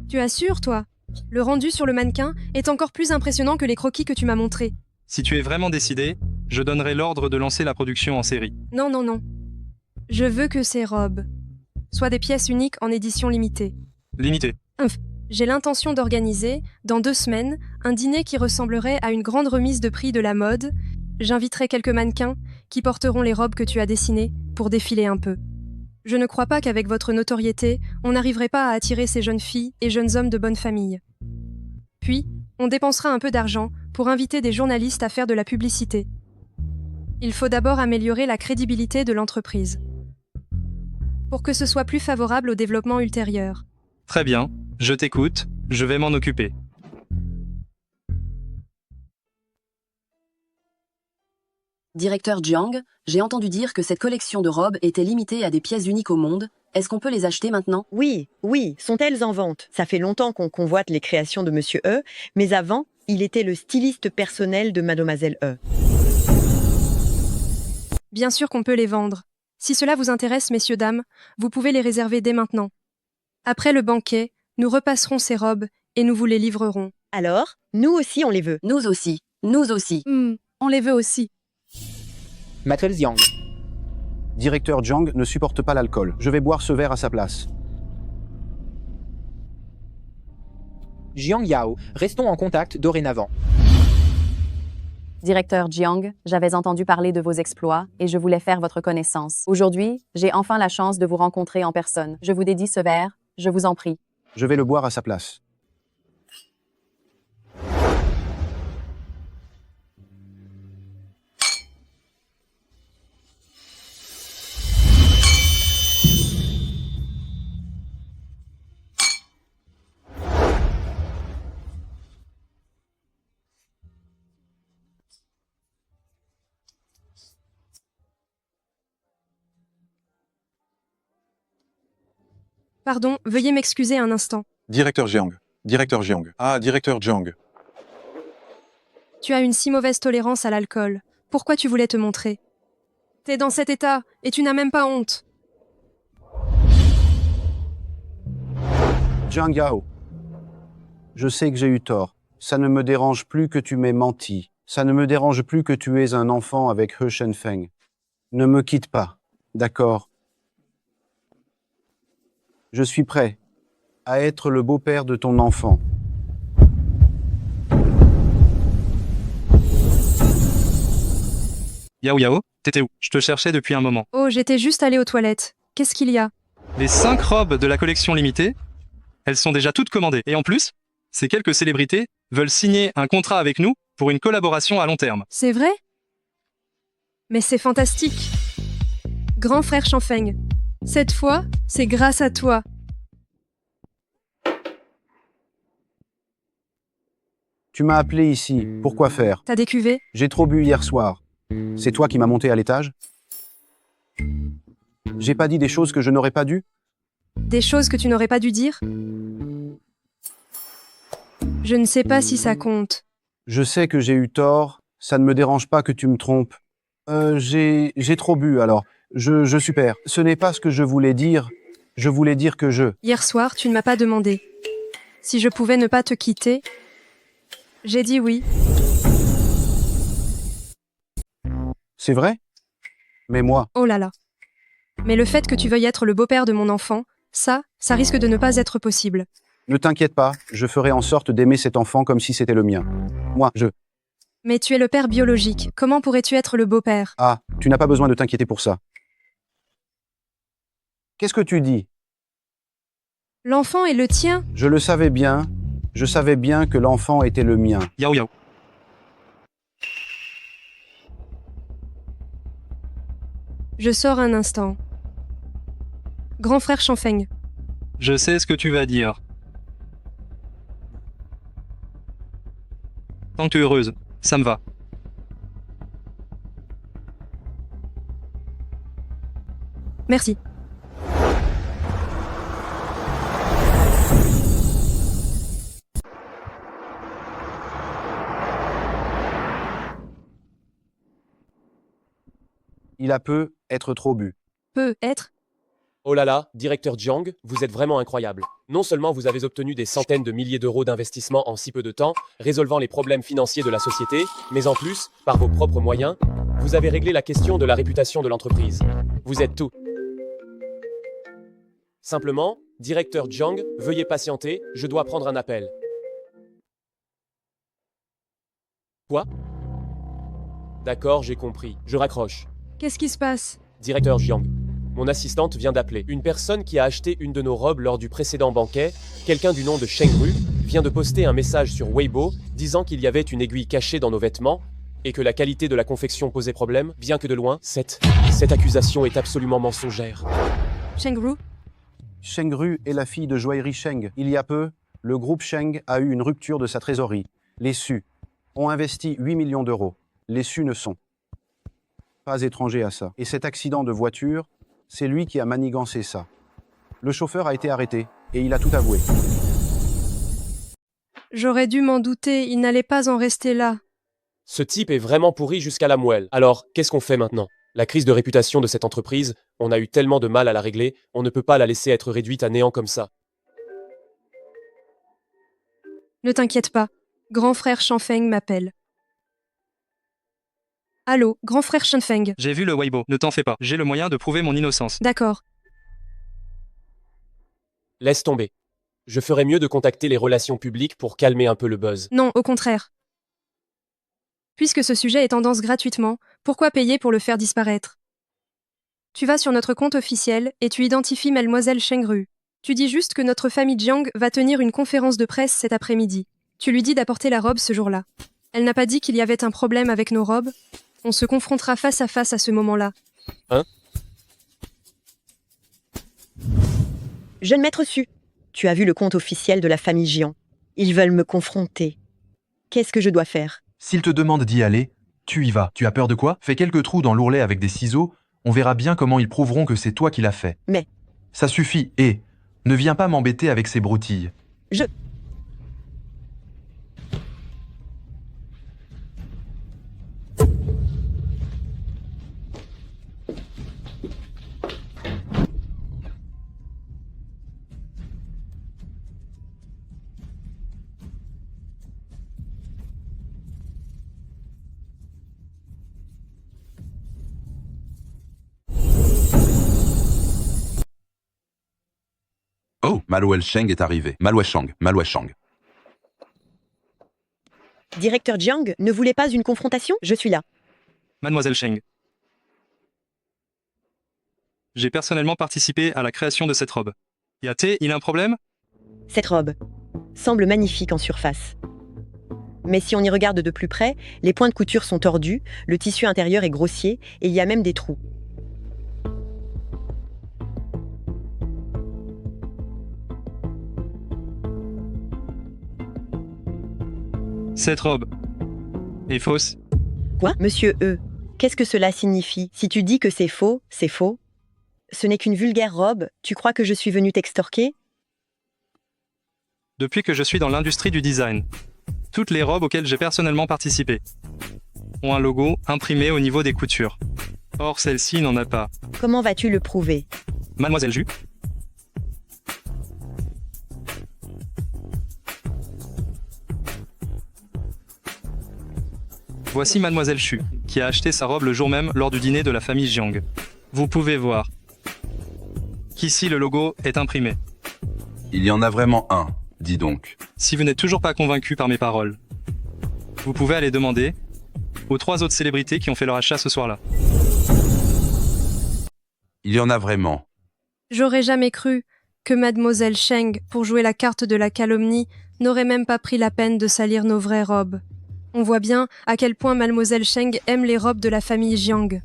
Tu assures, toi? Le rendu sur le mannequin est encore plus impressionnant que les croquis que tu m'as montrés. Si tu es vraiment décidé, je donnerai l'ordre de lancer la production en série. Non, non, non. Je veux que ces robes soient des pièces uniques en édition limitée. Limité. J'ai l'intention d'organiser, dans 2 semaines, un dîner qui ressemblerait à une grande remise de prix de la mode. J'inviterai quelques mannequins qui porteront les robes que tu as dessinées pour défiler un peu. Je ne crois pas qu'avec votre notoriété, on n'arriverait pas à attirer ces jeunes filles et jeunes hommes de bonne famille. Puis, on dépensera un peu d'argent pour inviter des journalistes à faire de la publicité. Il faut d'abord améliorer la crédibilité de l'entreprise, pour que ce soit plus favorable au développement ultérieur. Très bien, je t'écoute, je vais m'en occuper. Directeur Jiang, j'ai entendu dire que cette collection de robes était limitée à des pièces uniques au monde. Est-ce qu'on peut les acheter maintenant? Oui, sont-elles en vente? Ça fait longtemps qu'on convoite les créations de Monsieur E, mais avant, il était le styliste personnel de Mademoiselle E. Bien sûr qu'on peut les vendre. Si cela vous intéresse, messieurs, dames, vous pouvez les réserver dès maintenant. Après le banquet, nous repasserons ces robes et nous vous les livrerons. Alors, nous aussi on les veut. Nous aussi. Nous aussi. On les veut aussi. Maître Jiang. Directeur Jiang ne supporte pas l'alcool. Je vais boire ce verre à sa place. Jiang Yao, restons en contact dorénavant. Directeur Jiang, j'avais entendu parler de vos exploits et je voulais faire votre connaissance. Aujourd'hui, j'ai enfin la chance de vous rencontrer en personne. Je vous dédie ce verre, je vous en prie. Je vais le boire à sa place. Pardon, veuillez m'excuser un instant. Directeur Jiang. Directeur Jiang. Ah, directeur Jiang. Tu as une si mauvaise tolérance à l'alcool. Pourquoi tu voulais te montrer? T'es dans cet état et tu n'as même pas honte. Jiang Yao. Je sais que j'ai eu tort. Ça ne me dérange plus que tu m'aies menti. Ça ne me dérange plus que tu aies un enfant avec He Shenfeng. Ne me quitte pas, d'accord? Je suis prêt à être le beau-père de ton enfant. Yao Yao, t'étais où? Je te cherchais depuis un moment. Oh, j'étais juste allée aux toilettes. Qu'est-ce qu'il y a? Les 5 robes de la collection limitée, elles sont déjà toutes commandées. Et en plus, ces quelques célébrités veulent signer un contrat avec nous pour une collaboration à long terme. C'est vrai? Mais c'est fantastique. Grand frère Shenfeng, cette fois, c'est grâce à toi. Tu m'as appelé ici. Pourquoi faire? T'as des cuvées? J'ai trop bu hier soir. C'est toi qui m'as monté à l'étage? J'ai pas dit des choses que je n'aurais pas dû? Des choses que tu n'aurais pas dû dire? Je ne sais pas si ça compte. Je sais que j'ai eu tort. Ça ne me dérange pas que tu me trompes. J'ai trop bu alors. Je suis père. Ce n'est pas ce que je voulais dire. Je voulais dire que je... Hier soir, tu ne m'as pas demandé si je pouvais ne pas te quitter. J'ai dit oui. C'est vrai? Mais moi... Oh là là. Mais le fait que tu veuilles être le beau-père de mon enfant, ça risque de ne pas être possible. Ne t'inquiète pas, je ferai en sorte d'aimer cet enfant comme si c'était le mien. Moi, je... Mais tu es le père biologique. Comment pourrais-tu être le beau-père? Ah, tu n'as pas besoin de t'inquiéter pour ça. Qu'est-ce que tu dis? L'enfant est le tien? Je le savais bien. Je savais bien que l'enfant était le mien. Yao Yao. Je sors un instant. grand frère Shanfeng. Je sais ce que tu vas dire. Tant que tu es heureuse, ça me va. Merci. Il a peut être trop bu. Peut être. Oh là là, directeur Jiang, vous êtes vraiment incroyable. Non seulement vous avez obtenu des centaines de milliers d'euros d'investissement en si peu de temps, résolvant les problèmes financiers de la société, mais en plus, par vos propres moyens, vous avez réglé la question de la réputation de l'entreprise. Vous êtes tout. Simplement, directeur Jiang, veuillez patienter, je dois prendre un appel. Quoi? D'accord, j'ai compris. Je raccroche. Qu'est-ce qui se passe? Directeur Jiang, mon assistante vient d'appeler. Une personne qui a acheté une de nos robes lors du précédent banquet, quelqu'un du nom de Shengru, vient de poster un message sur Weibo disant qu'il y avait une aiguille cachée dans nos vêtements et que la qualité de la confection posait problème, bien que de loin, cette accusation est absolument mensongère. Shengru? Shengru est la fille de joaillerie Sheng. Il y a peu, le groupe Sheng a eu une rupture de sa trésorerie. Les Su ont investi 8 millions d'euros. Les Su ne sont pas étrangers à ça. Et cet accident de voiture, c'est lui qui a manigancé ça. Le chauffeur a été arrêté et il a tout avoué. J'aurais dû m'en douter, il n'allait pas en rester là. Ce type est vraiment pourri jusqu'à la moelle. Alors, qu'est-ce qu'on fait maintenant? La crise de réputation de cette entreprise, on a eu tellement de mal à la régler, on ne peut pas la laisser être réduite à néant comme ça. Ne t'inquiète pas, grand frère Shanfeng m'appelle. Allô, grand frère Shanfeng. J'ai vu le Weibo, ne t'en fais pas, j'ai le moyen de prouver mon innocence. D'accord. Laisse tomber. Je ferais mieux de contacter les relations publiques pour calmer un peu le buzz. Non, au contraire. Puisque ce sujet est tendance gratuitement, pourquoi payer pour le faire disparaître? Tu vas sur notre compte officiel et tu identifies Mademoiselle Shengru. Tu dis juste que notre famille Jiang va tenir une conférence de presse cet après-midi. Tu lui dis d'apporter la robe ce jour-là. Elle n'a pas dit qu'il y avait un problème avec nos robes. On se confrontera face à ce moment-là. Hein? Jeune maître Su, tu as vu le compte officiel de la famille Jiang. Ils veulent me confronter. Qu'est-ce que je dois faire? S'il te demande d'y aller, tu y vas. Tu as peur de quoi? Fais quelques trous dans l'ourlet avec des ciseaux, on verra bien comment ils prouveront que c'est toi qui l'as fait. Mais... Ça suffit, et ne viens pas m'embêter avec ces broutilles. Oh, Maluel Sheng est arrivé. Maluel. Directeur Jiang ne voulait pas une confrontation? Je suis là. Mademoiselle Sheng. J'ai personnellement participé à la création de cette robe. Il a un problème? Cette robe semble magnifique en surface. Mais si on y regarde de plus près, les points de couture sont tordus, le tissu intérieur est grossier et il y a même des trous. Cette robe est fausse. Quoi? Monsieur E, qu'est-ce que cela signifie? Si tu dis que c'est faux, c'est faux. Ce n'est qu'une vulgaire robe, tu crois que je suis venu t'extorquer? Depuis que je suis dans l'industrie du design, toutes les robes auxquelles j'ai personnellement participé ont un logo imprimé au niveau des coutures. Or, celle-ci n'en a pas. Comment vas-tu le prouver? Mademoiselle Ju? Voici Mademoiselle Chu, qui a acheté sa robe le jour même lors du dîner de la famille Jiang. Vous pouvez voir qu'ici le logo est imprimé. Il y en a vraiment un, dis donc. Si vous n'êtes toujours pas convaincu par mes paroles, vous pouvez aller demander aux 3 autres célébrités qui ont fait leur achat ce soir-là. Il y en a vraiment. J'aurais jamais cru que Mademoiselle Sheng, pour jouer la carte de la calomnie, n'aurait même pas pris la peine de salir nos vraies robes. On voit bien à quel point Mademoiselle Sheng aime les robes de la famille Jiang.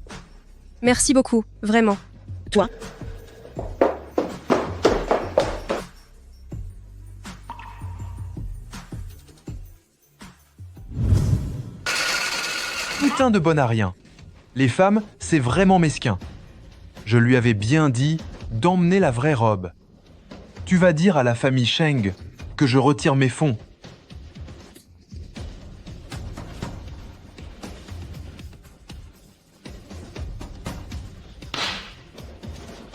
Merci beaucoup, vraiment. Toi? putain de bon à rien. Les femmes, c'est vraiment mesquin. Je lui avais bien dit d'emmener la vraie robe. Tu vas dire à la famille Sheng que je retire mes fonds.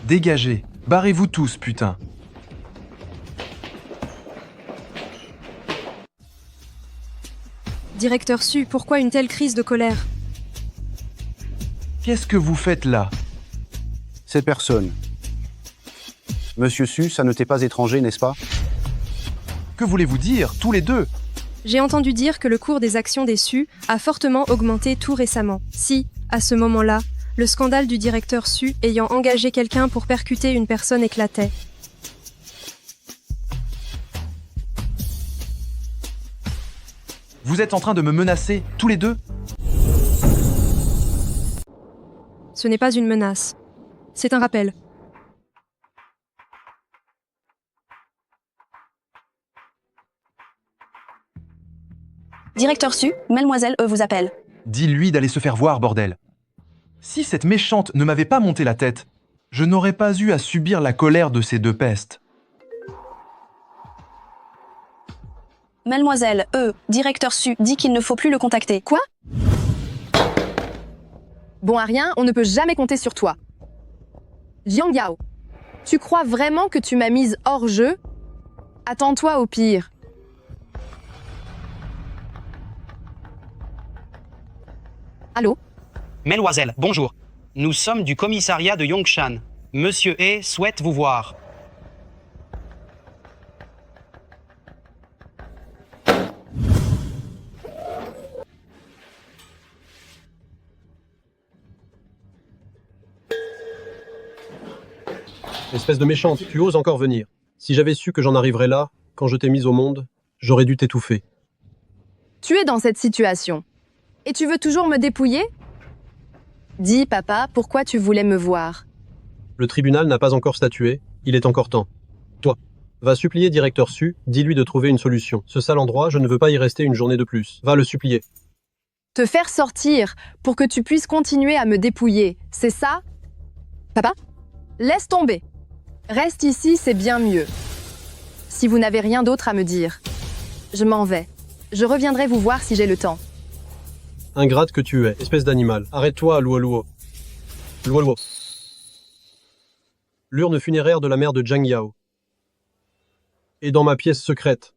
Dégagez, barrez-vous tous, putain. Directeur Su, pourquoi une telle crise de colère? Qu'est-ce que vous faites là? Cette personne. Monsieur Su, ça ne t'est pas étranger, n'est-ce pas? Que voulez-vous dire, tous les deux? J'ai entendu dire que le cours des actions des Su a fortement augmenté tout récemment. Si, à ce moment-là, le scandale du directeur Su ayant engagé quelqu'un pour percuter une personne éclatait. Vous êtes en train de me menacer, tous les deux? Ce n'est pas une menace. C'est un rappel. Directeur Su, Mademoiselle E vous appelle. Dis-lui d'aller se faire voir, bordel. Si cette méchante ne m'avait pas monté la tête, je n'aurais pas eu à subir la colère de ces deux pestes. Mademoiselle E, directeur Su dit qu'il ne faut plus le contacter. Quoi? Bon à rien, on ne peut jamais compter sur toi. Jiang Yao, tu crois vraiment que tu m'as mise hors jeu? Attends-toi au pire. Allô? Mademoiselle, bonjour. Nous sommes du commissariat de Yongshan. Monsieur E souhaite vous voir. Espèce de méchante, tu oses encore venir. Si j'avais su que j'en arriverais là, quand je t'ai mise au monde, j'aurais dû t'étouffer. Tu es dans cette situation. Et tu veux toujours me dépouiller? Dis, papa, pourquoi tu voulais me voir? Le tribunal n'a pas encore statué, il est encore temps. Toi, va supplier directeur Su, dis-lui de trouver une solution. Ce sale endroit, je ne veux pas y rester une journée de plus. Va le supplier. Te faire sortir pour que tu puisses continuer à me dépouiller, c'est ça? Papa? Laisse tomber. Reste ici, c'est bien mieux. Si vous n'avez rien d'autre à me dire, je m'en vais. Je reviendrai vous voir si j'ai le temps. Ingrate que tu es, espèce d'animal. Arrête-toi, Luo Luo. Luo Luo. L'urne funéraire de la mère de Jiang Yao. Et dans ma pièce secrète.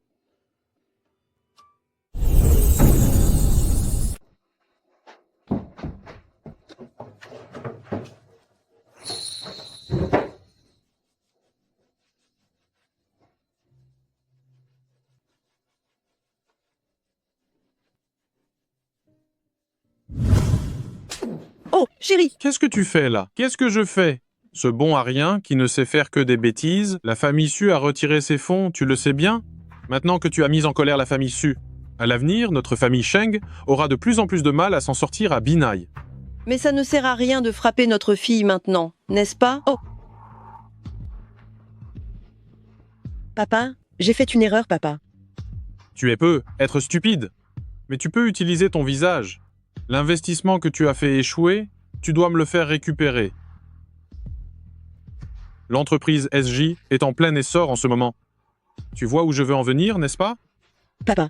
Oh, chérie! Qu'est-ce que tu fais là? Qu'est-ce que je fais? Ce bon à rien, qui ne sait faire que des bêtises, la famille Su a retiré ses fonds, tu le sais bien? Maintenant que tu as mis en colère la famille Su, à l'avenir, notre famille Sheng aura de plus en plus de mal à s'en sortir à Binai. Mais ça ne sert à rien de frapper notre fille maintenant, n'est-ce pas? Oh! Papa, j'ai fait une erreur, papa. Tu es peu, être stupide. Mais tu peux utiliser ton visage. L'investissement que tu as fait échouer, tu dois me le faire récupérer. L'entreprise SJ est en plein essor en ce moment. Tu vois où je veux en venir, n'est-ce pas? Papa,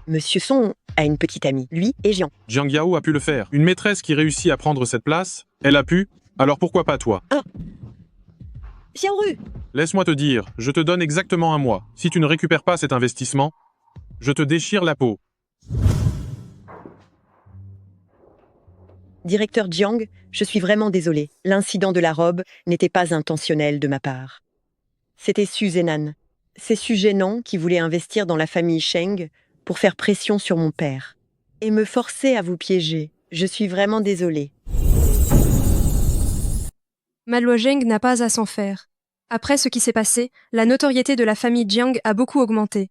Monsieur Song a une petite amie, lui et Jiang. Jiang Yao a pu le faire. Une maîtresse qui réussit à prendre cette place, elle a pu, alors pourquoi pas toi? Ah! Xiaoru! Laisse-moi te dire, je te donne exactement un mois. Si tu ne récupères pas cet investissement, je te déchire la peau. Directeur Jiang, je suis vraiment désolée. L'incident de la robe n'était pas intentionnel de ma part. C'était Su Zenan. C'est Su Gênant qui voulait investir dans la famille Sheng pour faire pression sur mon père. Et me forcer à vous piéger. Je suis vraiment désolée. Ma Luo Zheng n'a pas à s'en faire. Après ce qui s'est passé, la notoriété de la famille Jiang a beaucoup augmenté.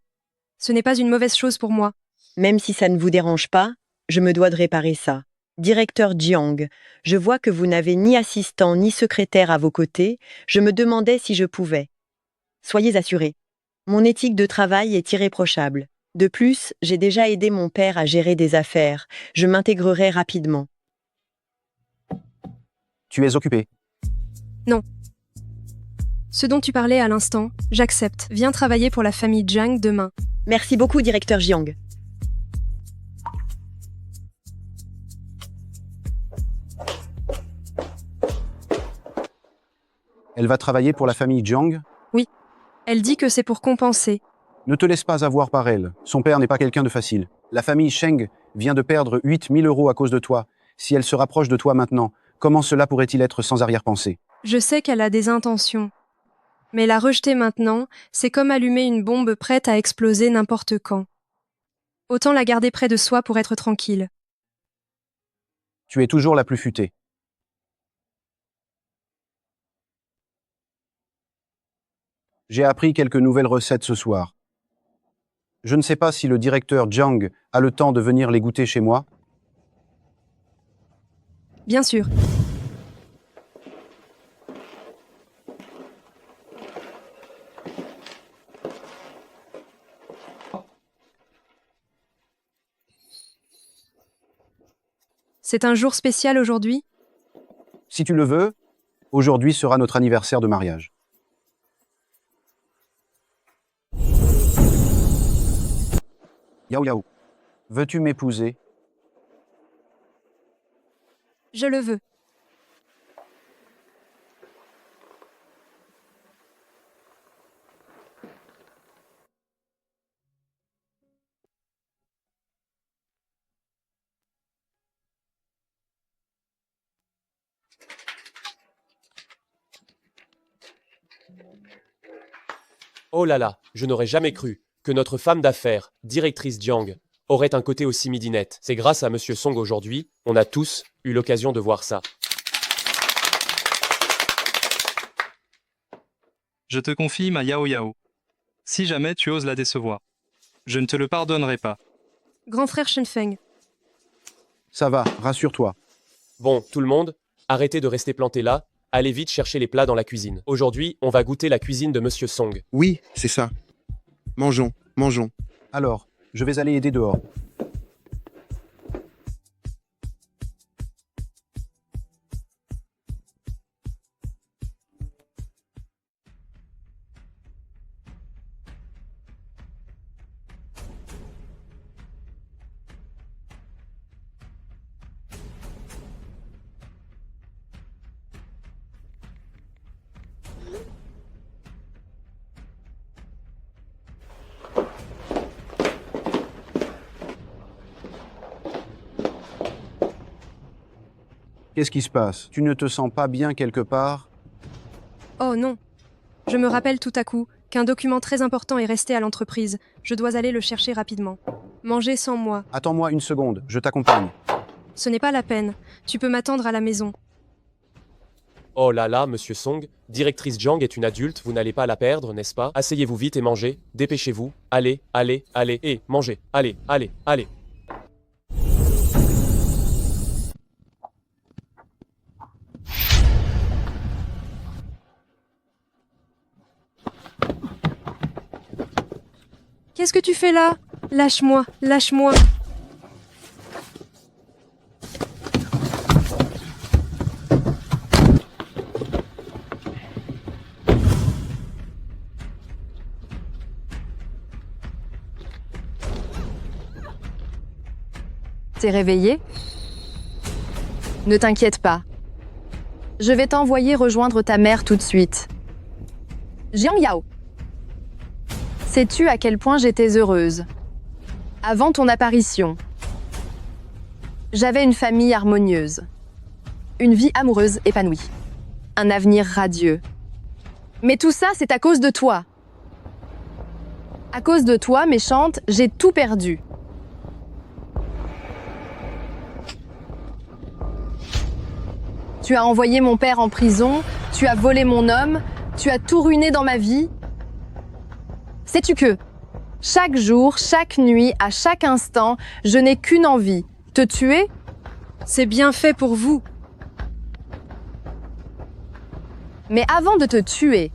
Ce n'est pas une mauvaise chose pour moi. Même si ça ne vous dérange pas, je me dois de réparer ça. Directeur Jiang, je vois que vous n'avez ni assistant ni secrétaire à vos côtés. Je me demandais si je pouvais. Soyez assurés. Mon éthique de travail est irréprochable. De plus, j'ai déjà aidé mon père à gérer des affaires. Je m'intégrerai rapidement. Tu es occupé. Non. Ce dont tu parlais à l'instant, j'accepte. Viens travailler pour la famille Jiang demain. Merci beaucoup, directeur Jiang. Elle va travailler pour la famille Jiang? Oui. Elle dit que c'est pour compenser. Ne te laisse pas avoir par elle. Son père n'est pas quelqu'un de facile. La famille Sheng vient de perdre 8 000 € à cause de toi. Si elle se rapproche de toi maintenant, comment cela pourrait-il être sans arrière-pensée? Je sais qu'elle a des intentions. Mais la rejeter maintenant, c'est comme allumer une bombe prête à exploser n'importe quand. Autant la garder près de soi pour être tranquille. Tu es toujours la plus futée. J'ai appris quelques nouvelles recettes ce soir. Je ne sais pas si le directeur Jiang a le temps de venir les goûter chez moi. Bien sûr. C'est un jour spécial aujourd'hui? Si tu le veux, aujourd'hui sera notre anniversaire de mariage. Yao Yao, veux-tu m'épouser? Je le veux. Oh là là, je n'aurais jamais cru que notre femme d'affaires, directrice Jiang, aurait un côté aussi midinette. C'est grâce à Monsieur Song aujourd'hui, on a tous eu l'occasion de voir ça. Je te confie ma Yao Yao. Si jamais tu oses la décevoir, je ne te le pardonnerai pas. Grand frère Shenfeng. Ça va, rassure-toi. Bon, tout le monde, arrêtez de rester plantés là, allez vite chercher les plats dans la cuisine. Aujourd'hui, on va goûter la cuisine de Monsieur Song. Oui, c'est ça. Mangeons, mangeons. Alors, je vais aller aider dehors. Qu'est-ce qui se passe? Tu ne te sens pas bien quelque part? Oh non. Je me rappelle tout à coup qu'un document très important est resté à l'entreprise. Je dois aller le chercher rapidement. Manger sans moi. Attends-moi une seconde, je t'accompagne. Ce n'est pas la peine. Tu peux m'attendre à la maison. Oh là là, Monsieur Song, directrice Jiang est une adulte, vous n'allez pas la perdre, n'est-ce pas? Asseyez-vous vite et mangez, dépêchez-vous, allez, allez, allez, et mangez, allez, allez, allez. Qu'est-ce que tu fais là? Lâche-moi, lâche-moi. T'es réveillé? Ne t'inquiète pas. Je vais t'envoyer rejoindre ta mère tout de suite. Jiang Yao. Sais-tu à quel point j'étais heureuse? Avant ton apparition, j'avais une famille harmonieuse, une vie amoureuse épanouie, un avenir radieux. Mais tout ça, c'est à cause de toi. À cause de toi, méchante, j'ai tout perdu. Tu as envoyé mon père en prison, tu as volé mon homme, tu as tout ruiné dans ma vie. Sais-tu que, chaque jour, chaque nuit, à chaque instant, je n'ai qu'une envie, te tuer? C'est bien fait pour vous. Mais avant de te tuer,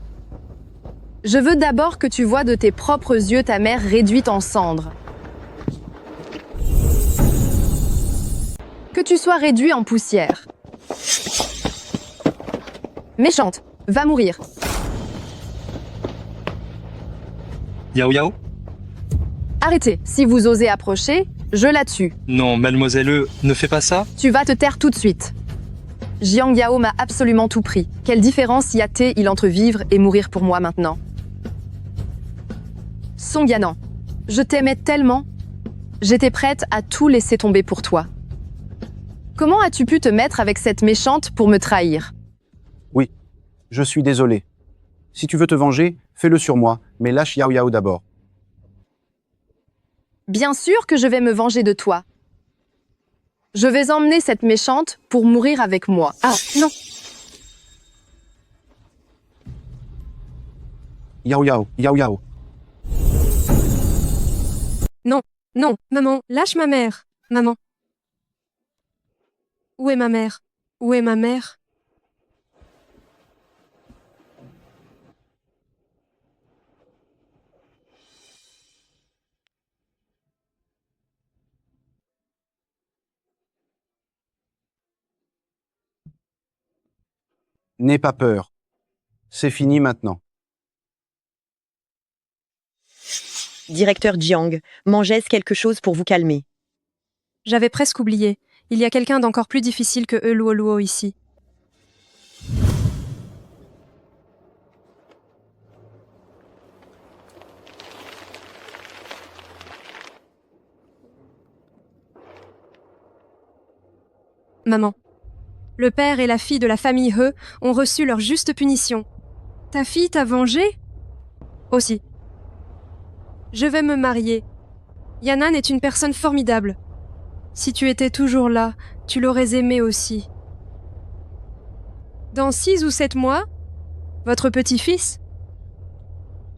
je veux d'abord que tu vois de tes propres yeux ta mère réduite en cendres. Que tu sois réduit en poussière. Méchante, va mourir. Yao Yao? Arrêtez, si vous osez approcher, je la tue. Non, mademoiselle E, ne fais pas ça. Tu vas te taire tout de suite. Jiang Yao m'a absolument tout pris. Quelle différence y a-t-il entre vivre et mourir pour moi maintenant? Song Yanan, je t'aimais tellement. J'étais prête à tout laisser tomber pour toi. Comment as-tu pu te mettre avec cette méchante pour me trahir? Oui, je suis désolé. Si tu veux te venger, fais-le sur moi, mais lâche Yao Yao d'abord. Bien sûr que je vais me venger de toi. Je vais emmener cette méchante pour mourir avec moi. Ah, non. Yao Yao, Yao Yao. Non, non, maman, lâche ma mère. Maman. Où est ma mère? Où est ma mère? N'aie pas peur. C'est fini maintenant. Directeur Jiang, mangez quelque chose pour vous calmer. J'avais presque oublié. Il y a quelqu'un d'encore plus difficile que Luo Luo ici. Maman. Le père et la fille de la famille He ont reçu leur juste punition. Ta fille t'a vengé? Aussi. Je vais me marier. Yanan est une personne formidable. Si tu étais toujours là, tu l'aurais aimé aussi. Dans 6 ou 7 mois, votre petit-fils?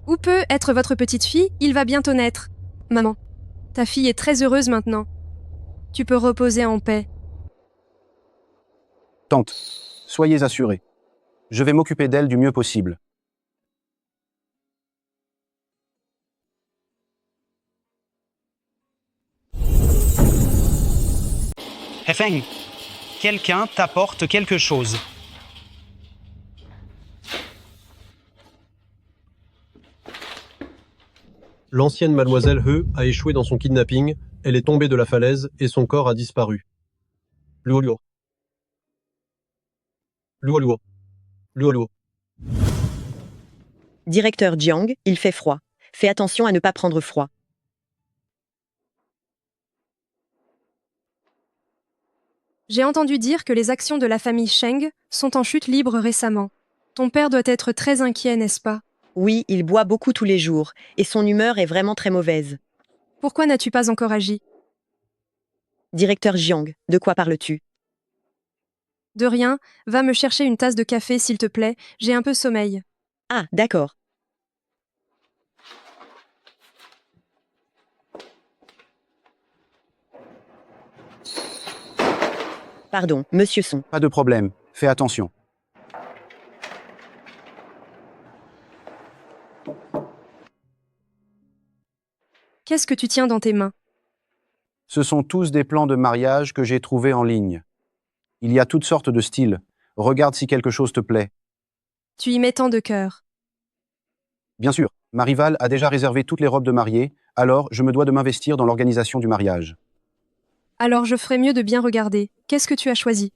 Où peut être votre petite-fille? Il va bientôt naître. Maman, ta fille est très heureuse maintenant. Tu peux reposer en paix. Tante, soyez assurée. Je vais m'occuper d'elle du mieux possible. Hefeng, quelqu'un t'apporte quelque chose. L'ancienne mademoiselle He a échoué dans son kidnapping, elle est tombée de la falaise et son corps a disparu. Luo Luo. Luo Luo. Luo Luo. Directeur Jiang, il fait froid. Fais attention à ne pas prendre froid. J'ai entendu dire que les actions de la famille Sheng sont en chute libre récemment. Ton père doit être très inquiet, n'est-ce pas? Oui, il boit beaucoup tous les jours, et son humeur est vraiment très mauvaise. Pourquoi n'as-tu pas encore agi? Directeur Jiang, de quoi parles-tu? De rien, va me chercher une tasse de café s'il te plaît, j'ai un peu sommeil. Ah, d'accord. Pardon, Monsieur Son. Pas de problème, fais attention. Qu'est-ce que tu tiens dans tes mains? Ce sont tous des plans de mariage que j'ai trouvés en ligne. Il y a toutes sortes de styles. Regarde si quelque chose te plaît. Tu y mets tant de cœur. Bien sûr, ma rivale a déjà réservé toutes les robes de mariée, alors je me dois de m'investir dans l'organisation du mariage. Alors je ferais mieux de bien regarder. Qu'est-ce que tu as choisi?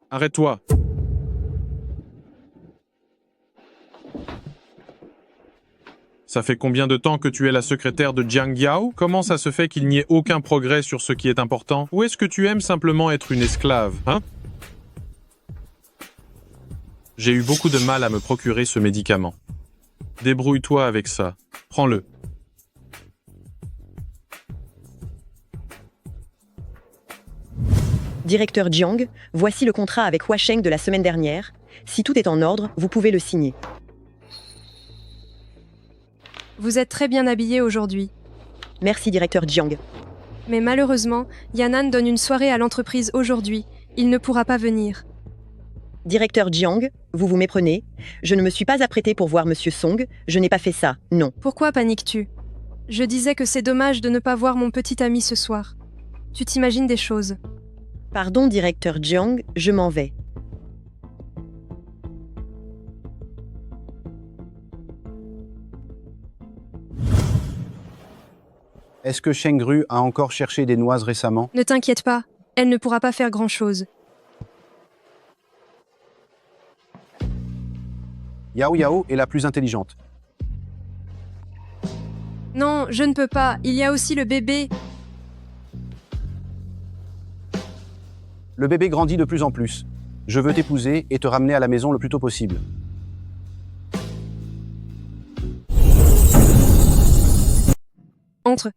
Arrête-toi. Ça fait combien de temps que tu es la secrétaire de Jiang Yao? Comment ça se fait qu'il n'y ait aucun progrès sur ce qui est important? Ou est-ce que tu aimes simplement être une esclave, hein? J'ai eu beaucoup de mal à me procurer ce médicament. Débrouille-toi avec ça. Prends-le. Directeur Jiang, voici le contrat avec Hua Sheng de la semaine dernière. Si tout est en ordre, vous pouvez le signer. Vous êtes très bien habillé aujourd'hui. Merci, directeur Jiang. Mais malheureusement, Yanan donne une soirée à l'entreprise aujourd'hui. Il ne pourra pas venir. Directeur Jiang, vous vous méprenez. Je ne me suis pas apprêtée pour voir Monsieur Song. Je n'ai pas fait ça, non. Pourquoi paniques-tu? Je disais que c'est dommage de ne pas voir mon petit ami ce soir. Tu t'imagines des choses. Pardon, directeur Jiang, je m'en vais. Est-ce que Shengru a encore cherché des noises récemment? Ne t'inquiète pas, elle ne pourra pas faire grand-chose. Yao Yao est la plus intelligente. Non, je ne peux pas, il y a aussi le bébé. Le bébé grandit de plus en plus. Je veux t'épouser et te ramener à la maison le plus tôt possible. Entre.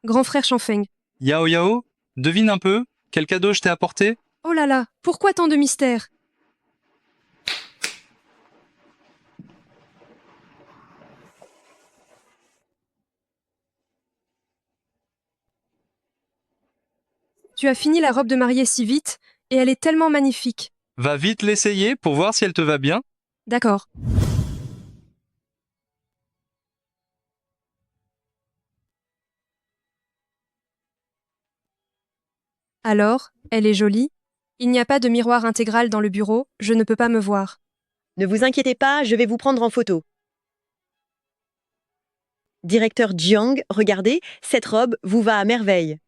Grand frère Chanfeng. Yao Yao, devine un peu, quel cadeau je t'ai apporté? Oh là là, pourquoi tant de mystères? Tu as fini la robe de mariée si vite, et elle est tellement magnifique. Va vite l'essayer pour voir si elle te va bien. D'accord. Alors, elle est jolie? Il n'y a pas de miroir intégral dans le bureau, je ne peux pas me voir. Ne vous inquiétez pas, je vais vous prendre en photo. Directeur Jiang, regardez, cette robe vous va à merveille.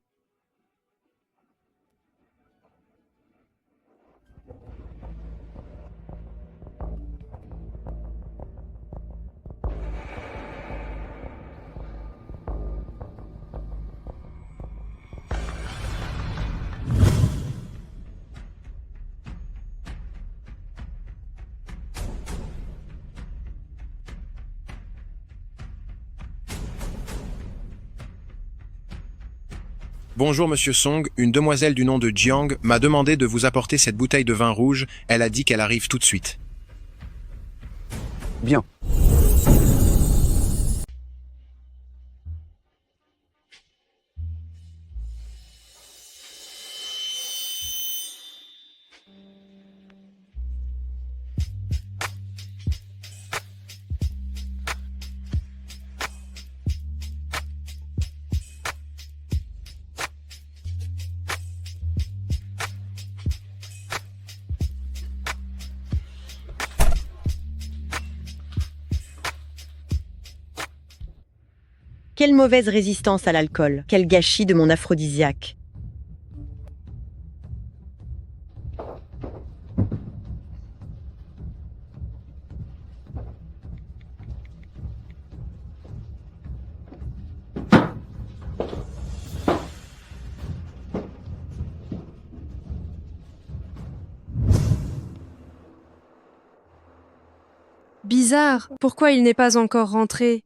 Bonjour Monsieur Song, une demoiselle du nom de Jiang m'a demandé de vous apporter cette bouteille de vin rouge. Elle a dit qu'elle arrive tout de suite. Bien. Quelle mauvaise résistance à l'alcool, quel gâchis de mon aphrodisiaque. Bizarre, pourquoi il n'est pas encore rentré?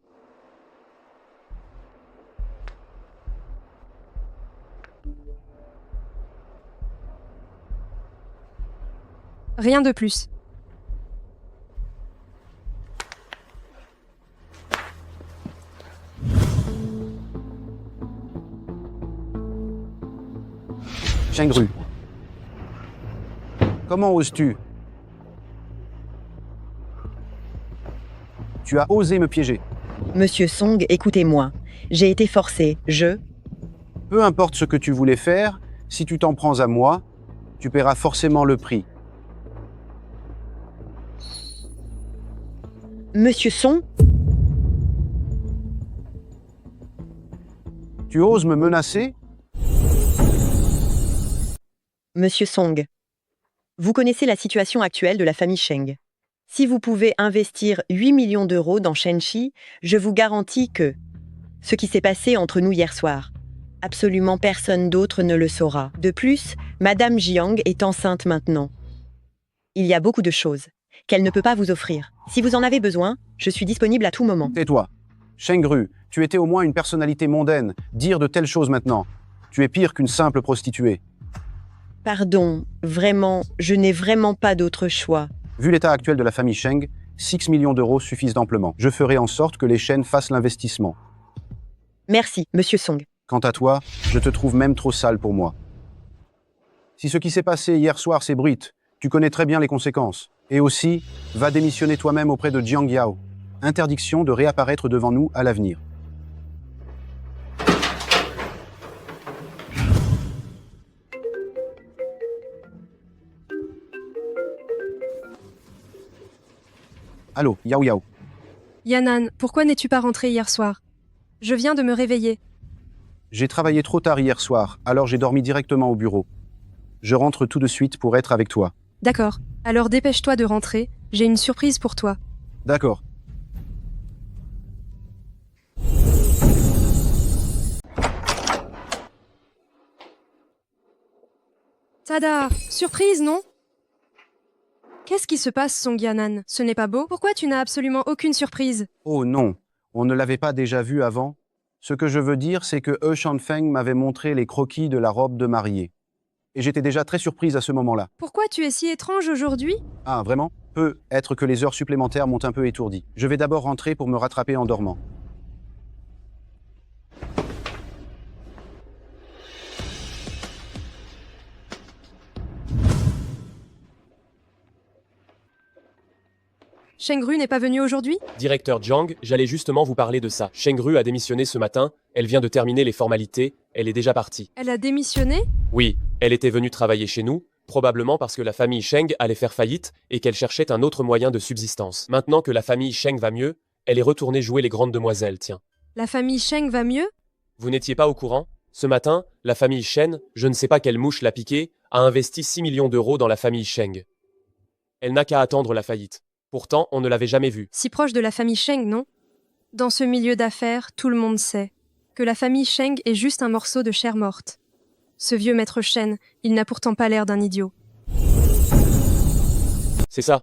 Rien de plus. Shengru. Comment oses-tu? Tu as osé me piéger. Monsieur Song, écoutez-moi. J'ai été forcé, Peu importe ce que tu voulais faire, si tu t'en prends à moi, tu paieras forcément le prix. Monsieur Song? Tu oses me menacer? Monsieur Song, vous connaissez la situation actuelle de la famille Sheng. Si vous pouvez investir 8 millions d'euros dans Shenxi, je vous garantis que ce qui s'est passé entre nous hier soir, absolument personne d'autre ne le saura. De plus, Madame Jiang est enceinte maintenant. Il y a beaucoup de choses qu'elle ne peut pas vous offrir. Si vous en avez besoin, je suis disponible à tout moment. Tais-toi. Shengru, tu étais au moins une personnalité mondaine. Dire de telles choses maintenant. Tu es pire qu'une simple prostituée. Pardon, vraiment, je n'ai vraiment pas d'autre choix. Vu l'état actuel de la famille Sheng, 6 millions d'euros suffisent amplement. Je ferai en sorte que les chaînes fassent l'investissement. Merci, Monsieur Song. Quant à toi, je te trouve même trop sale pour moi. Si ce qui s'est passé hier soir s'ébruite, tu connais très bien les conséquences. Et aussi, va démissionner toi-même auprès de Jiang Yao. Interdiction de réapparaître devant nous à l'avenir. Allô, Yao Yao. Yanan, pourquoi n'es-tu pas rentré hier soir? Je viens de me réveiller. J'ai travaillé trop tard hier soir, alors j'ai dormi directement au bureau. Je rentre tout de suite pour être avec toi. D'accord. Alors dépêche-toi de rentrer. J'ai une surprise pour toi. D'accord. Tada! Surprise, non? Qu'est-ce qui se passe, Song Yanan? Ce n'est pas beau? Pourquoi tu n'as absolument aucune surprise? Oh non, on ne l'avait pas déjà vu avant. Ce que je veux dire, c'est que Shanfeng m'avait montré les croquis de la robe de mariée. Et j'étais déjà très surprise à ce moment-là. Pourquoi tu es si étrange aujourd'hui? Ah, vraiment? Peut-être que les heures supplémentaires m'ont un peu étourdi. Je vais d'abord rentrer pour me rattraper en dormant. Shengru n'est pas venu aujourd'hui? Directeur Jiang, j'allais justement vous parler de ça. Shengru a démissionné ce matin, elle vient de terminer les formalités, elle est déjà partie. Elle a démissionné? Oui, elle était venue travailler chez nous, probablement parce que la famille Sheng allait faire faillite et qu'elle cherchait un autre moyen de subsistance. Maintenant que la famille Sheng va mieux, elle est retournée jouer les grandes demoiselles, tiens. La famille Sheng va mieux? Vous n'étiez pas au courant? Ce matin, la famille Shen, je ne sais pas quelle mouche l'a piqué, a investi 6 millions d'euros dans la famille Sheng. Elle n'a qu'à attendre la faillite. Pourtant, on ne l'avait jamais vue. Si proche de la famille Sheng, non? Dans ce milieu d'affaires, tout le monde sait que la famille Sheng est juste un morceau de chair morte. Ce vieux maître Shen, il n'a pourtant pas l'air d'un idiot. C'est ça.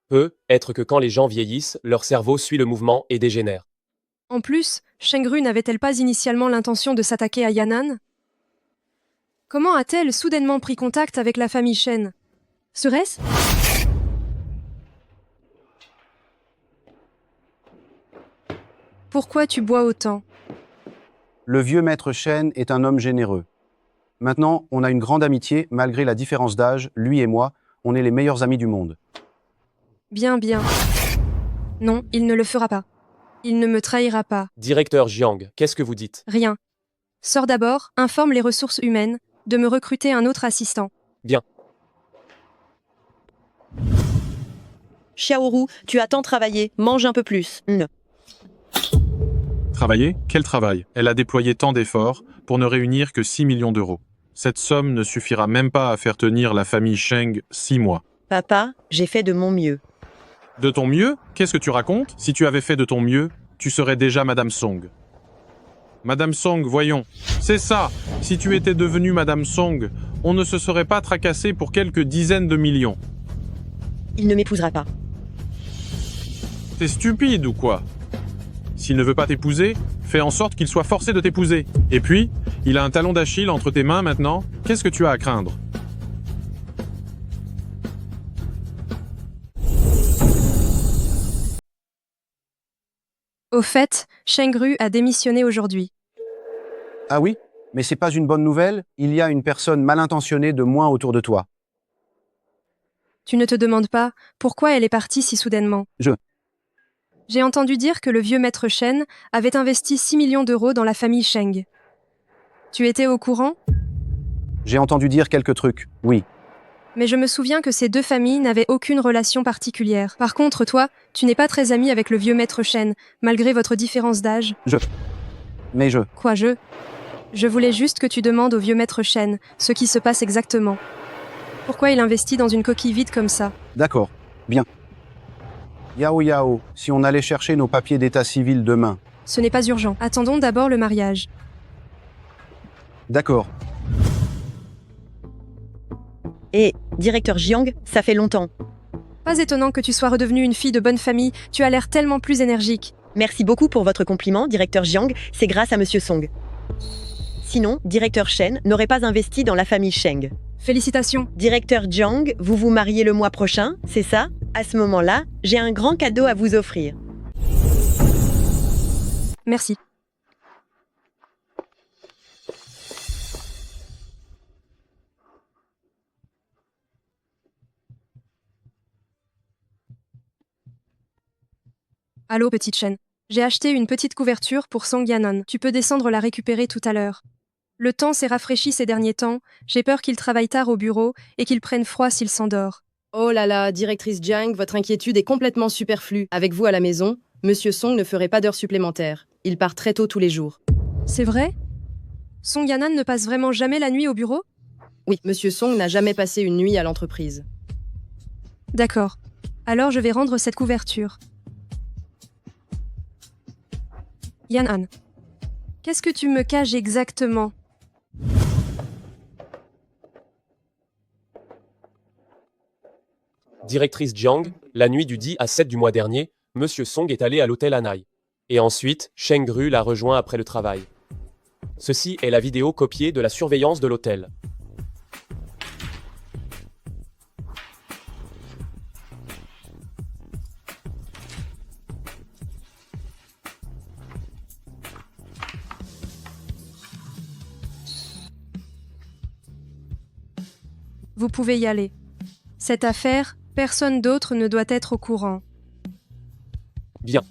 Peut être que quand les gens vieillissent, leur cerveau suit le mouvement et dégénère. En plus, Shengru n'avait-elle pas initialement l'intention de s'attaquer à Yanan? Comment a-t-elle soudainement pris contact avec la famille Shen? Serait-ce? Pourquoi tu bois autant? Le vieux maître Shen est un homme généreux. Maintenant, on a une grande amitié, malgré la différence d'âge, lui et moi, on est les meilleurs amis du monde. Bien, bien. Non, il ne le fera pas. Il ne me trahira pas. Directeur Jiang, qu'est-ce que vous dites? Rien. Sors d'abord, informe les ressources humaines, de me recruter un autre assistant. Bien. Xiaoru, tu as tant travaillé, mange un peu plus. Travailler? Quel travail? Elle a déployé tant d'efforts pour ne réunir que 6 millions d'euros. Cette somme ne suffira même pas à faire tenir la famille Sheng 6 mois. Papa, j'ai fait de mon mieux. De ton mieux? Qu'est-ce que tu racontes? Si tu avais fait de ton mieux, tu serais déjà Madame Song. Madame Song, voyons. C'est ça! Si tu étais devenue Madame Song, on ne se serait pas tracassé pour quelques dizaines de millions. Il ne m'épousera pas. T'es stupide ou quoi? S'il ne veut pas t'épouser, fais en sorte qu'il soit forcé de t'épouser. Et puis, il a un talon d'Achille entre tes mains maintenant. Qu'est-ce que tu as à craindre? Au fait, Shengru a démissionné aujourd'hui. Ah oui? Mais c'est pas une bonne nouvelle, il y a une personne mal intentionnée de moins autour de toi. Tu ne te demandes pas pourquoi elle est partie si soudainement? J'ai entendu dire que le vieux maître Shen avait investi 6 millions d'euros dans la famille Sheng. Tu étais au courant? J'ai entendu dire quelques trucs, oui. Mais je me souviens que ces deux familles n'avaient aucune relation particulière. Par contre, toi, tu n'es pas très ami avec le vieux maître Shen, malgré votre différence d'âge. Quoi, Je voulais juste que tu demandes au vieux maître Shen ce qui se passe exactement. Pourquoi il investit dans une coquille vide comme ça? D'accord, bien. Yao Yao, si on allait chercher nos papiers d'état civil demain. Ce n'est pas urgent. Attendons d'abord le mariage. D'accord. Et, directeur Jiang, ça fait longtemps. Pas étonnant que tu sois redevenue une fille de bonne famille, tu as l'air tellement plus énergique. Merci beaucoup pour votre compliment, directeur Jiang, c'est grâce à Monsieur Song. Sinon, directeur Shen n'aurait pas investi dans la famille Sheng. Félicitations. Directeur Jiang, vous vous mariez le mois prochain, c'est ça? À ce moment-là, j'ai un grand cadeau à vous offrir. Merci. Allô, petite chaîne. J'ai acheté une petite couverture pour Song Yanon. Tu peux descendre la récupérer tout à l'heure. Le temps s'est rafraîchi ces derniers temps. J'ai peur qu'il travaille tard au bureau et qu'il prenne froid s'il s'endort. Oh là là, directrice Jiang, votre inquiétude est complètement superflue. Avec vous à la maison, Monsieur Song ne ferait pas d'heures supplémentaires. Il part très tôt tous les jours. C'est vrai? Song Yanon ne passe vraiment jamais la nuit au bureau? Oui, Monsieur Song n'a jamais passé une nuit à l'entreprise. D'accord. Alors je vais rendre cette couverture. Yanon, qu'est-ce que tu me caches exactement? Directrice Jiang, la nuit du 10 à 7 du mois dernier, Monsieur Song est allé à l'hôtel Anai. Et ensuite, Sheng Ru l'a rejoint après le travail. Ceci est la vidéo copiée de la surveillance de l'hôtel. Vous pouvez y aller. Cette affaire, personne d'autre ne doit être au courant. Bien.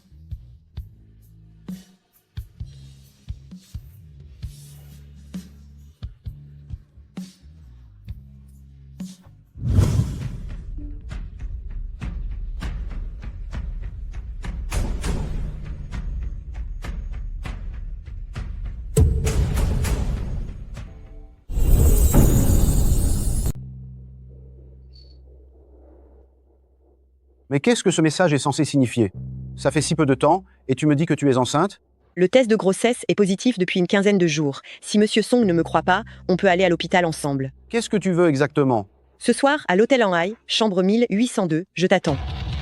Mais qu'est-ce que ce message est censé signifier? Ça fait si peu de temps, et tu me dis que tu es enceinte? Le test de grossesse est positif depuis une quinzaine de jours. Si Monsieur Song ne me croit pas, on peut aller à l'hôpital ensemble. Qu'est-ce que tu veux exactement? Ce soir, à l'hôtel Anai, chambre 1802, je t'attends.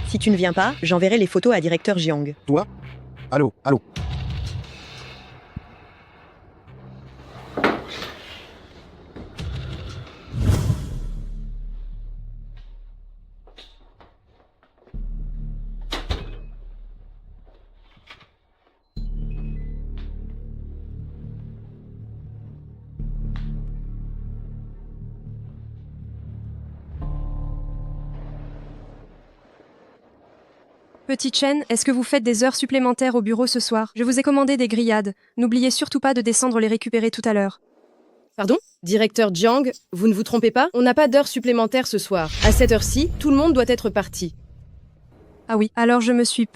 Si tu ne viens pas, j'enverrai les photos à directeur Jiang. Toi? Allô? Petite chaîne, est-ce que vous faites des heures supplémentaires au bureau ce soir? Je vous ai commandé des grillades. N'oubliez surtout pas de descendre les récupérer tout à l'heure. Pardon? Directeur Jiang, vous ne vous trompez pas? On n'a pas d'heures supplémentaires ce soir. À cette heure-ci, tout le monde doit être parti. Ah oui, alors je me suis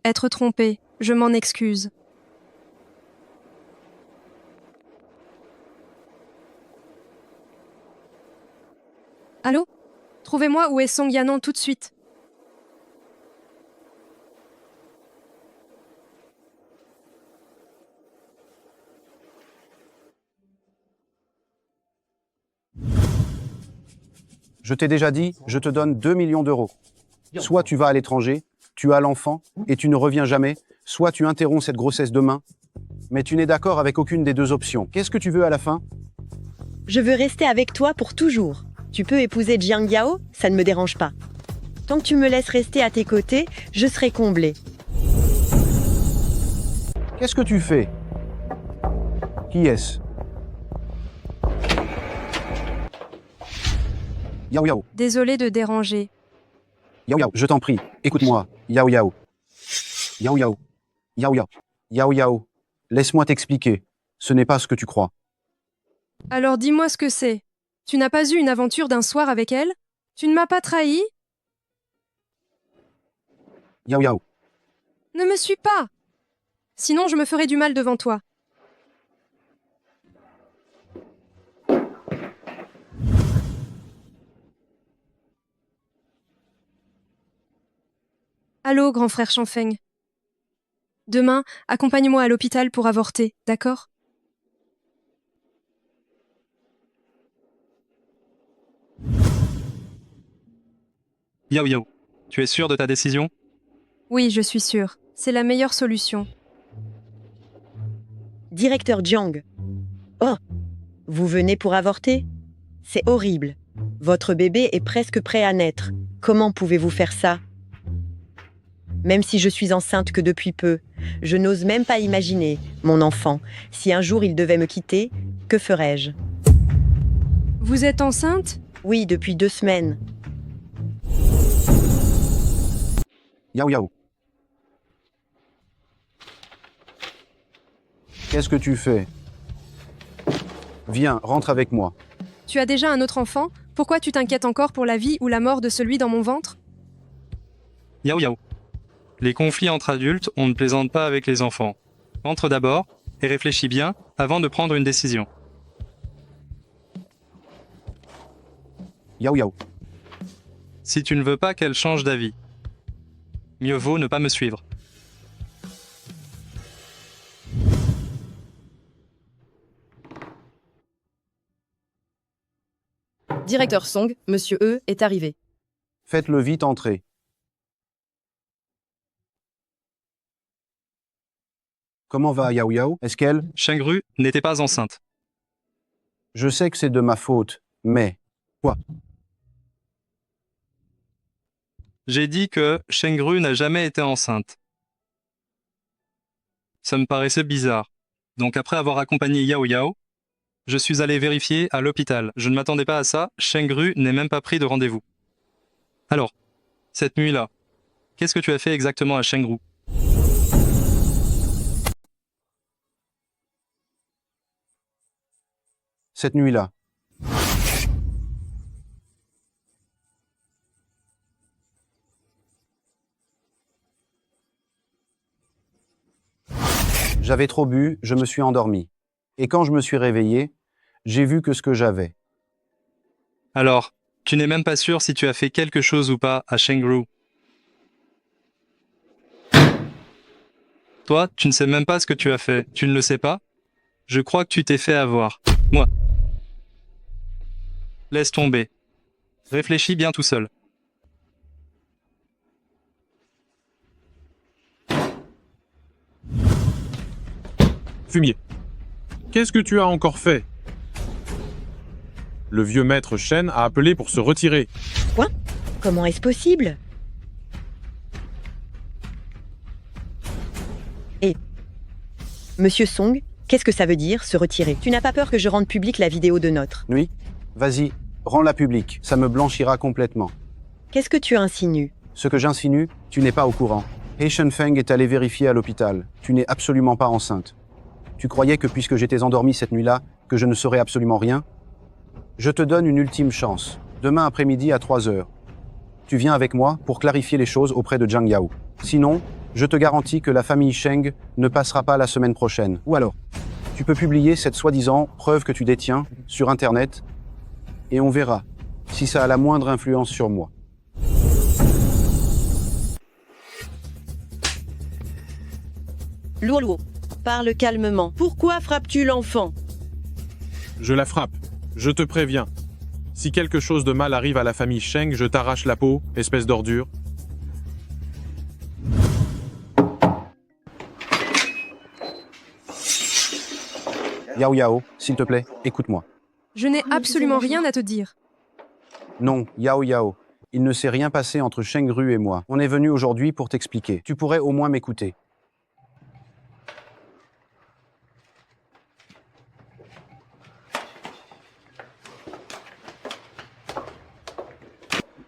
être trompée. Je m'en excuse. Allô? Trouvez-moi où est Song Yanon tout de suite. Je t'ai déjà dit, je te donne 2 millions d'euros. Soit tu vas à l'étranger, tu as l'enfant, et tu ne reviens jamais, soit tu interromps cette grossesse demain, mais tu n'es d'accord avec aucune des deux options. Qu'est-ce que tu veux à la fin? Je veux rester avec toi pour toujours. Tu peux épouser Jiang Yao, ça ne me dérange pas. Tant que tu me laisses rester à tes côtés, je serai comblée. Qu'est-ce que tu fais? Qui est-ce? Yao Yao. Désolé de déranger. Yao Yao, je t'en prie, écoute-moi. Yao Yao. Yao Yao. Yao Yao. Yao Yao. Laisse-moi t'expliquer. Ce n'est pas ce que tu crois. Alors dis-moi ce que c'est. Tu n'as pas eu une aventure d'un soir avec elle? Tu ne m'as pas trahi? Yao Yao. Ne me suis pas! Sinon je me ferai du mal devant toi. Allô, grand frère Chanfeng. Demain, accompagne-moi à l'hôpital pour avorter, d'accord? Yao Yao, tu es sûr de ta décision? Oui, je suis sûre. C'est la meilleure solution. Directeur Jiang. Oh, vous venez pour avorter? C'est horrible. Votre bébé est presque prêt à naître. Comment pouvez-vous faire ça? Même si je suis enceinte que depuis peu, je n'ose même pas imaginer, mon enfant, si un jour il devait me quitter, que ferais-je? Vous êtes enceinte? Oui, depuis 2 semaines. Yao Yao. Qu'est-ce que tu fais? Viens, rentre avec moi. Tu as déjà un autre enfant? Pourquoi tu t'inquiètes encore pour la vie ou la mort de celui dans mon ventre? Yao Yao. Les conflits entre adultes, on ne plaisante pas avec les enfants. Entre d'abord et réfléchis bien avant de prendre une décision. Yao Yao. Si tu ne veux pas qu'elle change d'avis, mieux vaut ne pas me suivre. Directeur Song, Monsieur E est arrivé. Faites-le vite entrer. Comment va Yao Yao? Est-ce qu'elle... Shengru n'était pas enceinte. Je sais que c'est de ma faute, mais... Quoi? J'ai dit que Shengru n'a jamais été enceinte. Ça me paraissait bizarre. Donc après avoir accompagné Yao Yao, je suis allé vérifier à l'hôpital. Je ne m'attendais pas à ça, Shengru n'est même pas pris de rendez-vous. Alors, cette nuit-là, qu'est-ce que tu as fait exactement à Shengru? Cette nuit-là. J'avais trop bu, je me suis endormi. Et quand je me suis réveillé, j'ai vu que ce que j'avais. Alors, tu n'es même pas sûr si tu as fait quelque chose ou pas à Shengru. Toi, tu ne sais même pas ce que tu as fait. Tu ne le sais pas? Je crois que tu t'es fait avoir. Moi. Laisse tomber. Réfléchis bien tout seul. Fumier. Qu'est-ce que tu as encore fait? Le vieux maître Shen a appelé pour se retirer. Quoi? Comment est-ce possible? Et Monsieur Song, qu'est-ce que ça veut dire, se retirer? Tu n'as pas peur que je rende publique la vidéo de notre... Oui? Vas-y, rends-la publique, ça me blanchira complètement. Qu'est-ce que tu insinues? Ce que j'insinue, tu n'es pas au courant. He Shenfeng est allé vérifier à l'hôpital. Tu n'es absolument pas enceinte. Tu croyais que puisque j'étais endormi cette nuit-là, que je ne saurais absolument rien? Je te donne une ultime chance. Demain après-midi à 3 heures. Tu viens avec moi pour clarifier les choses auprès de Zhang Yao. Sinon, je te garantis que la famille Sheng ne passera pas la semaine prochaine. Ou alors, tu peux publier cette soi-disant preuve que tu détiens sur Internet et on verra si ça a la moindre influence sur moi. Luo, parle calmement. Pourquoi frappes-tu l'enfant? Je la frappe. Je te préviens. Si quelque chose de mal arrive à la famille Sheng, je t'arrache la peau, espèce d'ordure. Yao Yao, s'il te plaît, écoute-moi. Je n'ai absolument rien à te dire. Non, Yao Yao, il ne s'est rien passé entre Shengru et moi. On est venu aujourd'hui pour t'expliquer. Tu pourrais au moins m'écouter.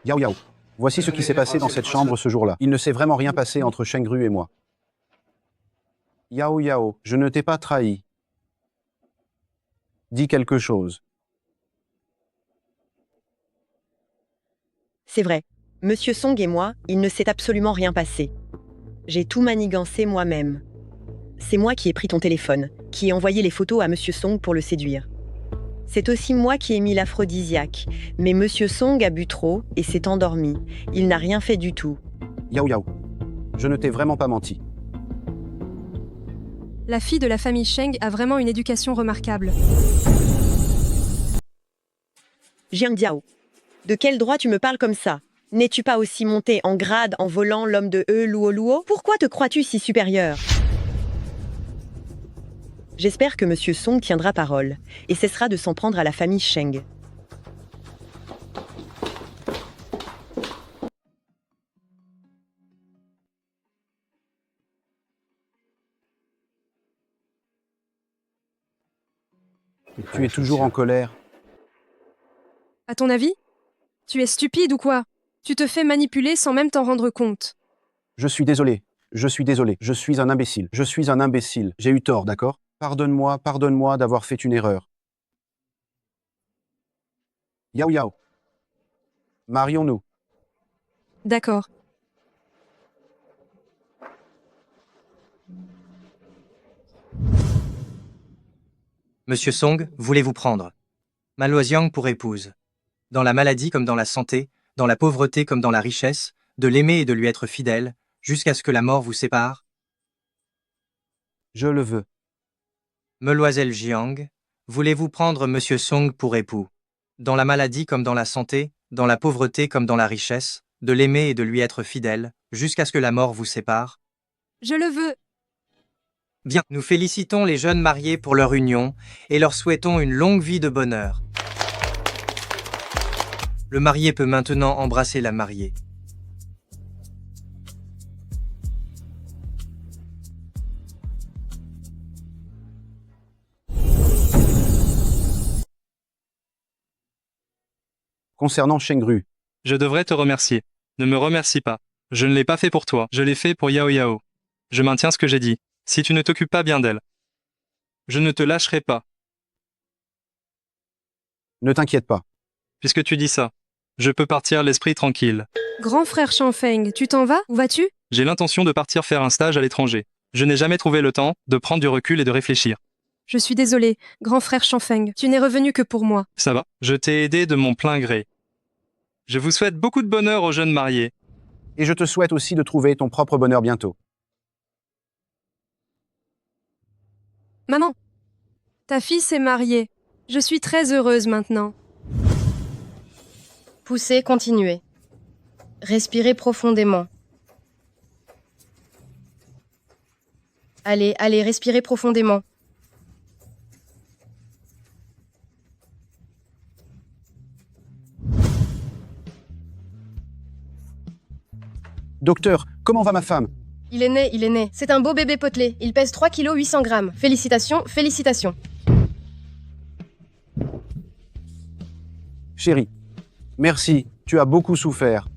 Yao Yao, voici ce qui s'est passé dans cette chambre ce jour-là. Il ne s'est vraiment rien passé entre Shengru et moi. Yao Yao, je ne t'ai pas trahi. Dis quelque chose. C'est vrai. Monsieur Song et moi, il ne s'est absolument rien passé. J'ai tout manigancé moi-même. C'est moi qui ai pris ton téléphone, qui ai envoyé les photos à Monsieur Song pour le séduire. C'est aussi moi qui ai mis l'aphrodisiaque, mais Monsieur Song a bu trop et s'est endormi. Il n'a rien fait du tout. Yao Yao, je ne t'ai vraiment pas menti. La fille de la famille Sheng a vraiment une éducation remarquable. Jiang Diao, de quel droit tu me parles comme ça? N'es-tu pas aussi monté en grade en volant l'homme de Luo? Pourquoi te crois-tu si supérieur? J'espère que Monsieur Song tiendra parole et cessera de s'en prendre à la famille Sheng. Tu es toujours en colère. À ton avis? Tu es stupide ou quoi? Tu te fais manipuler sans même t'en rendre compte. Je suis désolé. Je suis désolé. Je suis un imbécile. Je suis un imbécile. J'ai eu tort, d'accord? Pardonne-moi d'avoir fait une erreur. Yao Yao. Marions-nous. D'accord. Monsieur Song, voulez-vous prendre Maluoziang pour épouse. Dans la maladie comme dans la santé, dans la pauvreté comme dans la richesse, de l'aimer et de lui être fidèle, jusqu'à ce que la mort vous sépare. Je le veux. Mademoiselle Jiang, voulez-vous prendre Monsieur Song pour époux dans la maladie comme dans la santé, dans la pauvreté comme dans la richesse, de l'aimer et de lui être fidèle, jusqu'à ce que la mort vous sépare. Je le veux. Bien, nous félicitons les jeunes mariés pour leur union et leur souhaitons une longue vie de bonheur. Le marié peut maintenant embrasser la mariée. Concernant Shengru, Je devrais te remercier. Ne me remercie pas. Je ne l'ai pas fait pour toi, je l'ai fait pour Yao Yao. Je maintiens ce que j'ai dit. Si tu ne t'occupes pas bien d'elle, je ne te lâcherai pas. ne t'inquiète pas. Puisque tu dis ça, je peux partir l'esprit tranquille. Grand frère Chanfeng, tu t'en vas? Où vas-tu? J'ai l'intention de partir faire un stage à l'étranger. Je n'ai jamais trouvé le temps de prendre du recul et de réfléchir. Je suis désolé, grand frère Chanfeng, tu n'es revenu que pour moi. Ça va, je t'ai aidé de mon plein gré. Je vous souhaite beaucoup de bonheur aux jeunes mariés. Et je te souhaite aussi de trouver ton propre bonheur bientôt. Maman, ta fille s'est mariée. Je suis très heureuse maintenant. Poussez, continuez. Respirez profondément. Allez, respirez profondément. Docteur, comment va ma femme? Il est né. C'est un beau bébé potelé. Il pèse 3 kg 800 grammes. Félicitations. Chérie, merci, tu as beaucoup souffert.